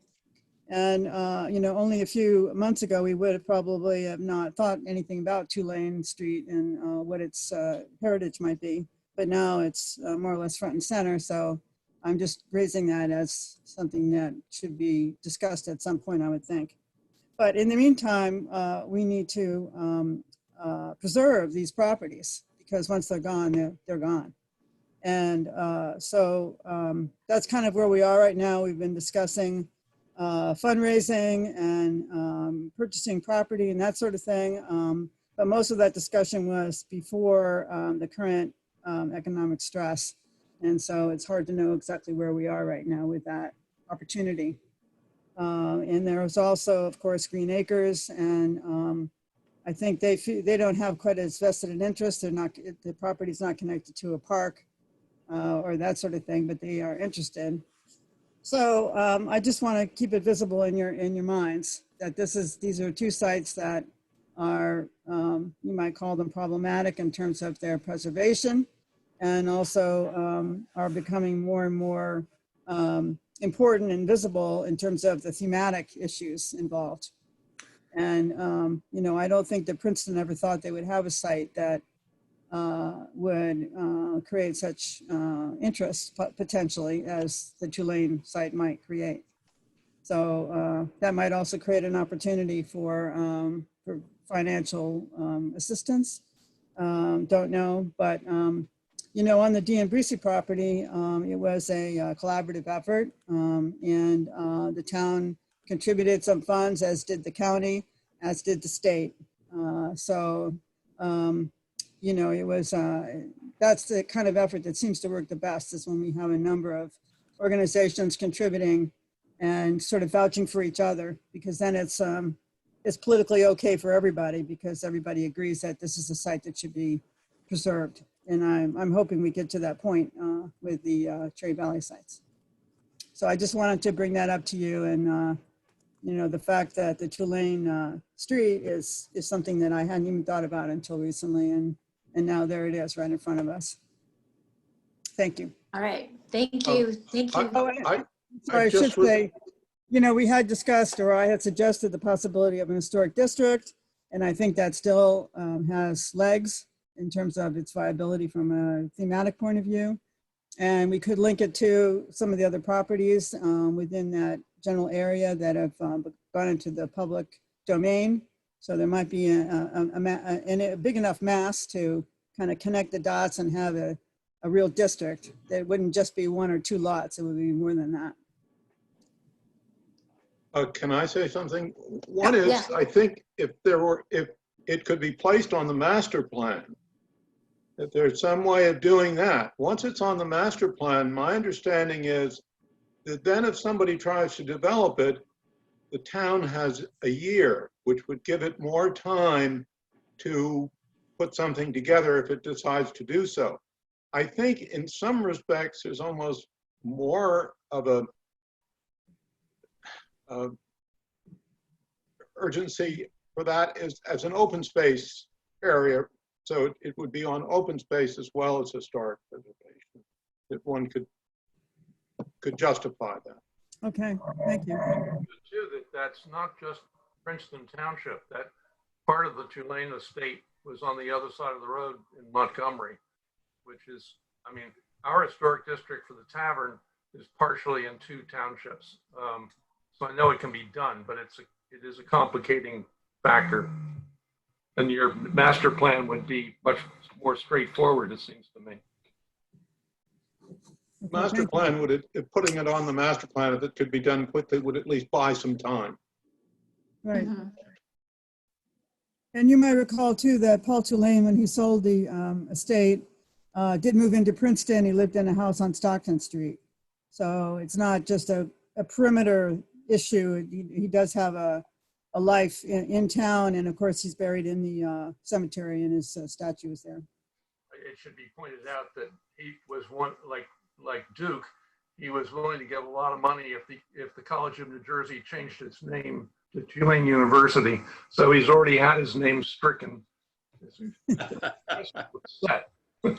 And, you know, only a few months ago, we would have probably have not thought anything about Tulane Street and what its heritage might be. But now it's more or less front and center. So I'm just raising that as something that should be discussed at some point, I would think. But in the meantime, we need to preserve these properties because once they're gone, they're gone. And so that's kind of where we are right now. We've been discussing fundraising and purchasing property and that sort of thing. But most of that discussion was before the current economic stress. And so it's hard to know exactly where we are right now with that opportunity. And there was also, of course, Green Acres. And I think they don't have quite as vested an interest. They're not, the property's not connected to a park or that sort of thing, but they are interested. So I just want to keep it visible in your minds that these are two sites that are, you might call them problematic in terms of their preservation, and also are becoming more and more important and visible in terms of the thematic issues involved. And, you know, I don't think that Princeton ever thought they would have a site that would create such interest potentially as the Tulane site might create. So that might also create an opportunity for financial assistance. Don't know, but you know, on the D'Ambrisi property, it was a collaborative effort, and the town contributed some funds, as did the county, as did the state. So you know, it was, that's the kind of effort that seems to work the best, is when we have a number of organizations contributing and sort of vouching for each other, because then it's politically okay for everybody, because everybody agrees that this is a site that should be preserved. And I'm hoping we get to that point with the Cherry Valley sites. So I just wanted to bring that up to you, and you know, the fact that the Tulane street is something that I hadn't even thought about until recently, and now there it is right in front of us. Thank you. All right, thank you, thank you. I should say, you know, we had discussed, or I had suggested the possibility of an historic district, and I think that still has legs in terms of its viability from a thematic point of view. And we could link it to some of the other properties within that general area that have gone into the public domain. So there might be a big enough mass to kind of connect the dots and have a real district. That wouldn't just be one or two lots, it would be more than that. Can I say something? One is, yeah. I think if it could be placed on the master plan, if there's some way of doing that. Once it's on the master plan, my understanding is that then if somebody tries to develop it, the town has a year, which would give it more time to put something together if it decides to do so. I think in some respects, there's almost more of a urgency for that as an open space area. So it would be on open space as well as historic preservation, that one could justify that. Okay, thank you. Too, that's not just Princeton Township. That part of the Tulane estate was on the other side of the road in Montgomery, which is, I mean, our historic district for the tavern is partially in two townships. So I know it can be done, but it is a complicating factor. And your master plan would be much more straightforward, it seems to me. Master thank you. plan putting it on the master plan, if it could be done quickly, would at least buy some time. Right. Mhm. And you might recall too that Paul Tulane, when he sold the estate, did move into Princeton. He lived in a house on Stockton Street. So it's not just a perimeter issue. He does have a life in town. And of course, he's buried in the cemetery and his statue is there. It should be pointed out that he was one, like Duke, he was willing to give a lot of money if the College of New Jersey changed its name to Tulane University. So he's already had his name stricken. Set. All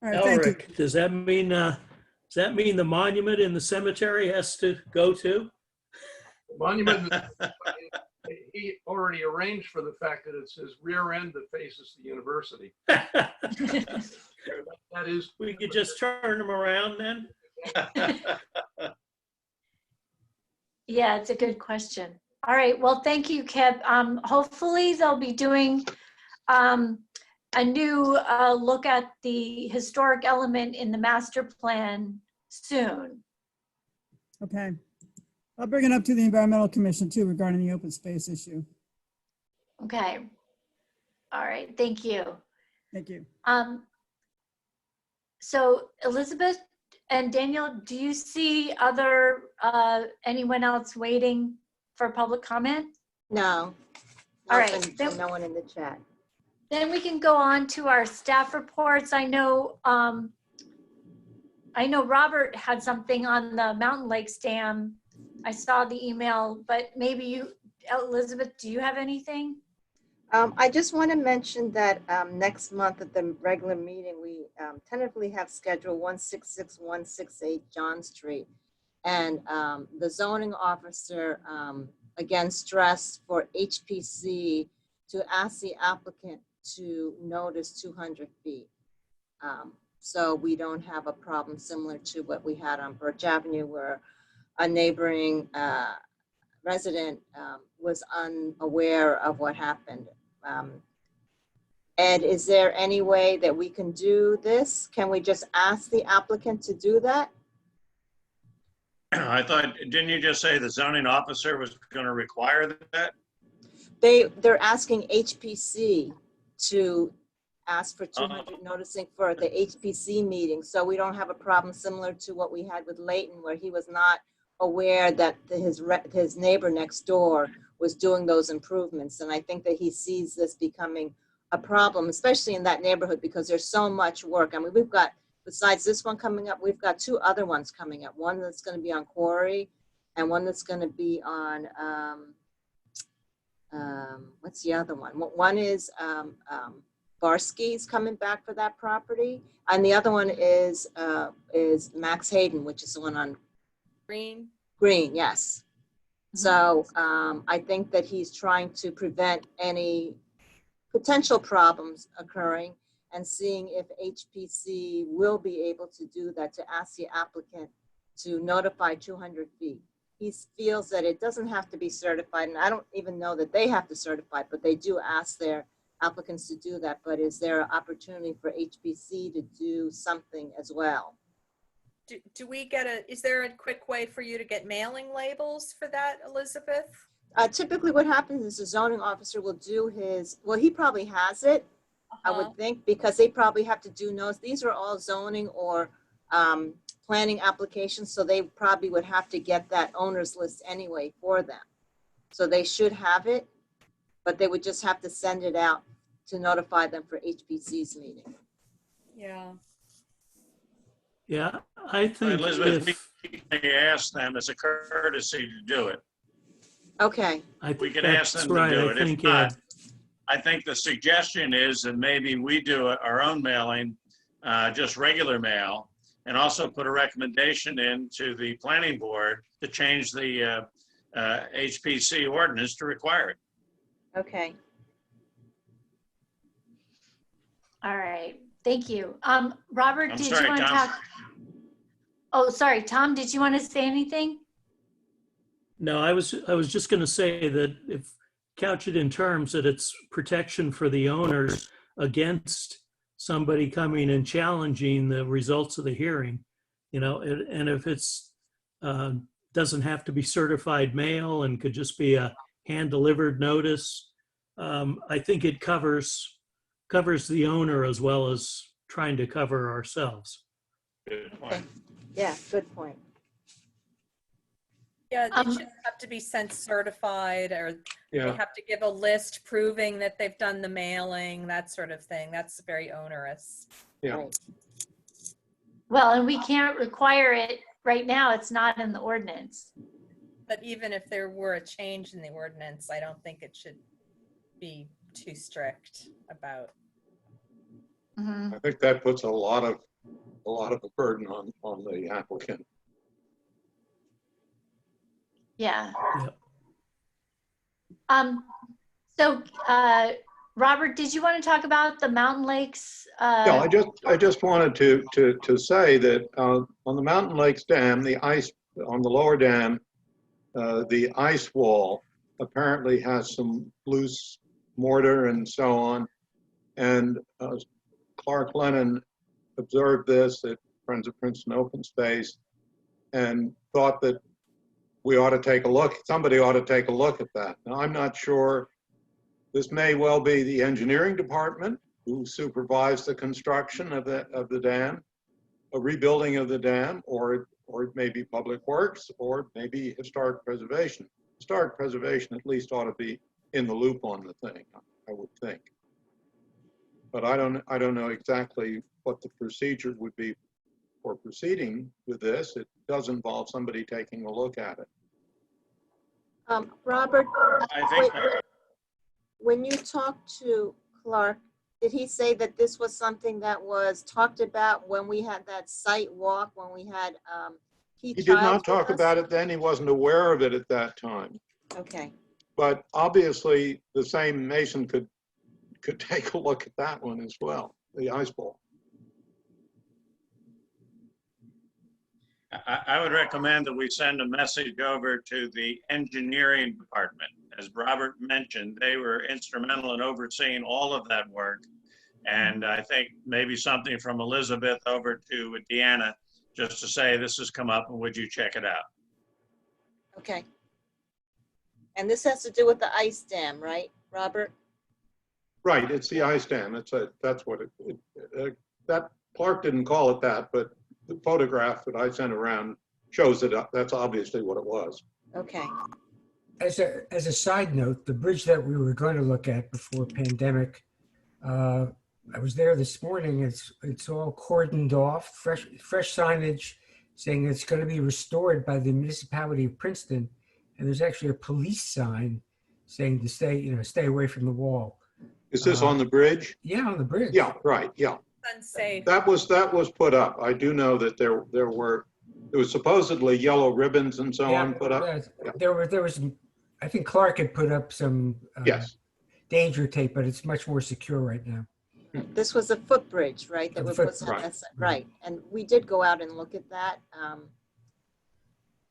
right, thank you. Elric, does that mean the monument in the cemetery has to go too? Monument, he already arranged for the fact that it's his rear end that faces the university. That is. We could just turn them around then? Yeah, it's a good question. All right, well, thank you, Kip. Hopefully they'll be doing a new look at the historic element in the master plan soon. Okay. I'll bring it up to the Environmental Commission too regarding the open space issue. Okay. All right, thank you. Thank you. So Elizabeth and Daniel, do you see anyone else waiting for public comment? No. All right. Nothing, no one in the chat. Then we can go on to our staff reports. I know Robert had something on the Mountain Lakes Dam. I saw the email, but maybe you, Elizabeth, do you have anything? I just want to mention that next month at the regular meeting, we tentatively have scheduled 166168 John Street. And the zoning officer, again, stressed for HPC to ask the applicant to notice 200 feet. So we don't have a problem similar to what we had on Birch Avenue where a neighboring resident was unaware of what happened. Ed, is there any way that we can do this? Can we just ask the applicant to do that? I thought, didn't you just say the zoning officer was going to require that? They're asking HPC to ask for 200 noticing for the HPC meeting. So we don't have a problem similar to what we had with Layton where he was not aware that his neighbor next door was doing those improvements. And I think that he sees this becoming a problem, especially in that neighborhood, because there's so much work. I mean, we've got, besides this one coming up, we've got two other ones coming up. One that's going to be on Quarry and one that's going to be on, what's the other one? One is Barsky's coming back for that property. And the other one is Max Hayden, which is the one on Green, yes. So I think that he's trying to prevent any potential problems occurring and seeing if HPC will be able to do that, to ask the applicant to notify 200 feet. He feels that it doesn't have to be certified, and I don't even know that they have to certify, but they do ask their applicants to do that. But is there an opportunity for HPC to do something as well? Do we get is there a quick way for you to get mailing labels for that, Elizabeth? Typically what happens is the zoning officer will do well, he probably has it, I would think, because they probably have to do notes. These are all zoning or planning applications, so they probably would have to get that owner's list anyway for them. So they should have it, but they would just have to send it out to notify them for HPC's meeting. Yeah. Yeah, I think Elizabeth, we may ask them as a courtesy to do it. Okay. We could ask them to do it. If not, I think the suggestion is that maybe we do our own mailing, just regular mail, and also put a recommendation in to the planning board to change the HPC ordinance to require it. Okay. All right, thank you. Robert, did you want to Tom. talk? Oh, sorry, Tom, did you want to say anything? No, I was just going to say that if couch it in terms that it's protection for the owners against somebody coming and challenging the results of the hearing, and if it's, doesn't have to be certified mail and could just be a hand-delivered notice, I think it covers the owner as well as trying to cover ourselves. Good point. Yeah, good point. Yeah, they should have to be sent certified, or they Yeah. have to give a list proving that they've done the mailing, that sort of thing. That's very onerous. Yeah. Right. Well, and we can't require it right now. It's not in the ordinance. But even if there were a change in the ordinance, I don't think it should be too strict about. Mhm. I think that puts a lot of the burden on the applicant. Yeah. Yep. So, Robert, did you want to talk about the Mountain Lakes? Yeah, I just wanted to say that on the Mountain Lakes Dam, the ice on the lower dam, the ice wall apparently has some loose mortar and so on. And Clark Lennon observed this at Friends of Princeton Open Space and thought that we ought to take a look. Somebody ought to take a look at that. Now, I'm not sure. This may well be the engineering department who supervised the construction of the dam, a rebuilding of the dam, or it may be Public Works, or maybe Historic Preservation. Historic Preservation at least ought to be in the loop on the thing, I would think. But I don't know exactly what the procedure would be for proceeding with this. It does involve somebody taking a look at it. Robert, I think when you talked to Clark, did he say that this was something that was talked about when we had that site walk, when we had He did not talk about it then. He wasn't aware of it at that time. Okay. But obviously, the same Mason could take a look at that one as well, the ice ball. I would recommend that we send a message over to the engineering department. As Robert mentioned, they were instrumental in overseeing all of that work. And I think maybe something from Elizabeth over to Deanna, just to say, this has come up and would you check it out? Okay. And this has to do with the ice dam, right, Robert? Right, it's the ice dam. That's what that Clark didn't call it that, but the photograph that I sent around shows that that's obviously what it was. Okay. As a side note, the bridge that we were going to look at before pandemic, I was there this morning. It's all cordoned off, fresh signage saying it's going to be restored by the municipality of Princeton, and there's actually a police sign saying to stay away from the wall. Is this on the bridge? Yeah, on the bridge. Yeah, right. Yeah. Unsafe. That was put up. I do know that there was supposedly yellow ribbons and so on put up. Yeah. There was. I think Clark had put up some yes. danger tape, but it's much more secure right now. This was a footbridge, right? That was right. And we did go out and look at that.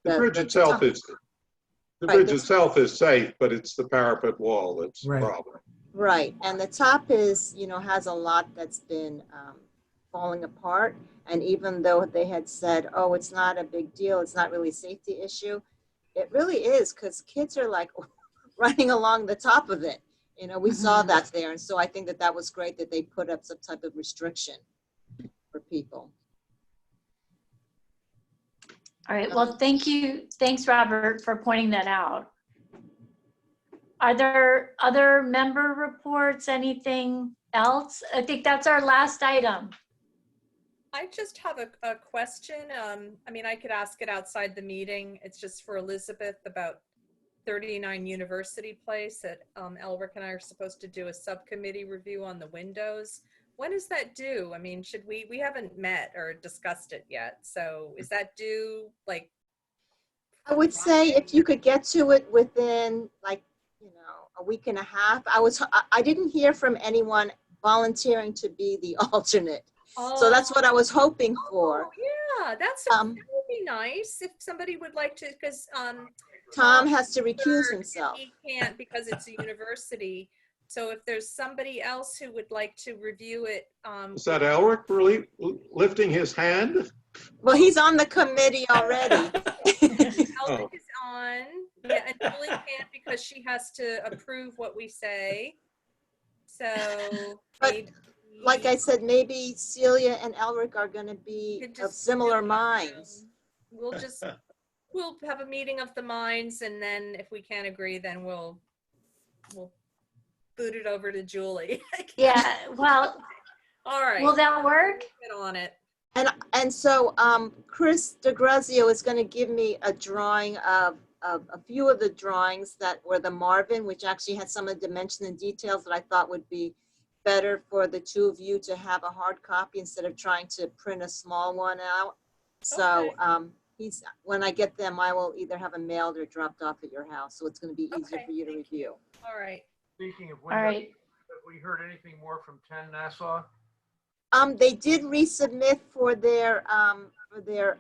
The bridge itself is safe, but it's the parapet wall that's the problem. Right, and the top is, has a lot that's been falling apart. And even though they had said, oh, it's not a big deal, it's not really a safety issue, it really is, because kids are like running along the top of it. We saw that there. And so I think that was great that they put up some type of restriction for people. All right, well, thank you. Thanks, Robert, for pointing that out. Are there other member reports, anything else? I think that's our last item. I just have a question. I could ask it outside the meeting. It's just for Elizabeth about 39 University Place that Elric and I are supposed to do a subcommittee review on the windows. When is that due? Should we haven't met or discussed it yet. So is that due I would say if you could get to it within a week and a half. I didn't hear from anyone volunteering to be the alternate. So that's what I was hoping for. Yeah, that would be nice if somebody would like to, because Tom has to recuse himself. He can't because it's a university. So if there's somebody else who would like to review it, Is that Elric really lifting his hand? Well, he's on the committee already. Elric is on. Yeah, and Julie can't because she has to approve what we say. So, But maybe, like I said, maybe Celia and Elric are going to be could of just similar do it. minds. We'll have a meeting of the minds, and then if we can't agree, then we'll boot it over to Julie. Yeah, well, All right. will that work? Get on it. And so Chris DeGrazio is going to give me a drawing of a few of the drawings that were the Marvin, which actually had some of the dimension and details that I thought would be better for the two of you to have a hard copy instead of trying to print a small one out. So when I get them, I will either have them mailed or dropped off at your house. So it's going to be easier for you to review. All right. Speaking of All windows, right. have we heard anything more from 10 Nassau? They did resubmit for their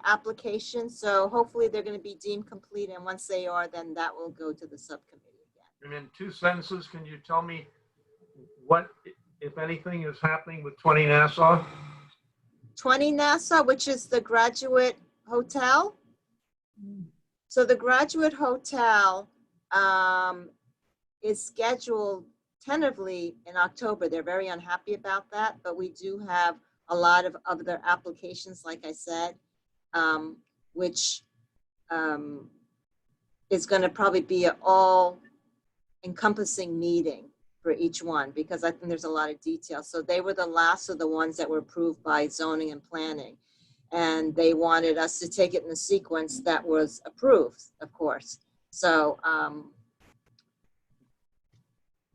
application, so hopefully they're going to be deemed complete. And once they are, then that will go to the subcommittee again. And in 2 sentences, can you tell me what, if anything, is happening with 20 Nassau? 20 Nassau, which is the Graduate Hotel. So the Graduate Hotel is scheduled tentatively in October. They're very unhappy about that, but we do have a lot of other applications, like I said, which is going to probably be an all-encompassing meeting for each one, because I think there's a lot of detail. So they were the last of the ones that were approved by zoning and planning, and they wanted us to take it in the sequence that was approved, of course. So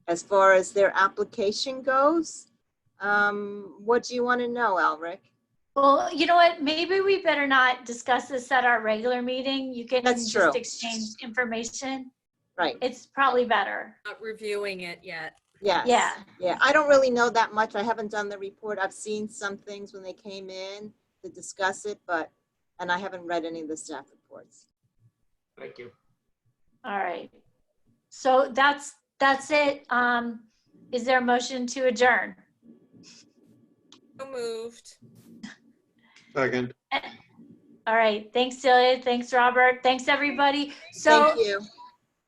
as far as their application goes, what do you want to know, Elric? Well, you know what? Maybe we better not discuss this at our regular meeting. You can That's just true. exchange information. Right. It's probably better. Not reviewing it yet. Yes. Yeah. Yeah. I don't really know that much. I haven't done the report. I've seen some things when they came in to discuss it, and I haven't read any of the staff reports. Thank you. All right. So that's it. Is there a motion to adjourn? So moved. Second. All right. Thanks, Celia. Thanks, Robert. Thanks, everybody. So Thank you.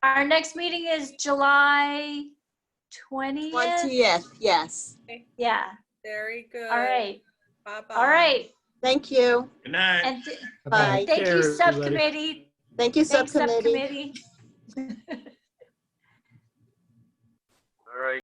our next meeting is July 20th. 20th, yes. Yeah. Very good. All right. Bye-bye. All right. Thank you. Good night. And Bye. thank you, Care, everybody. subcommittee. Thank you, Thanks, subcommittee. subcommittee.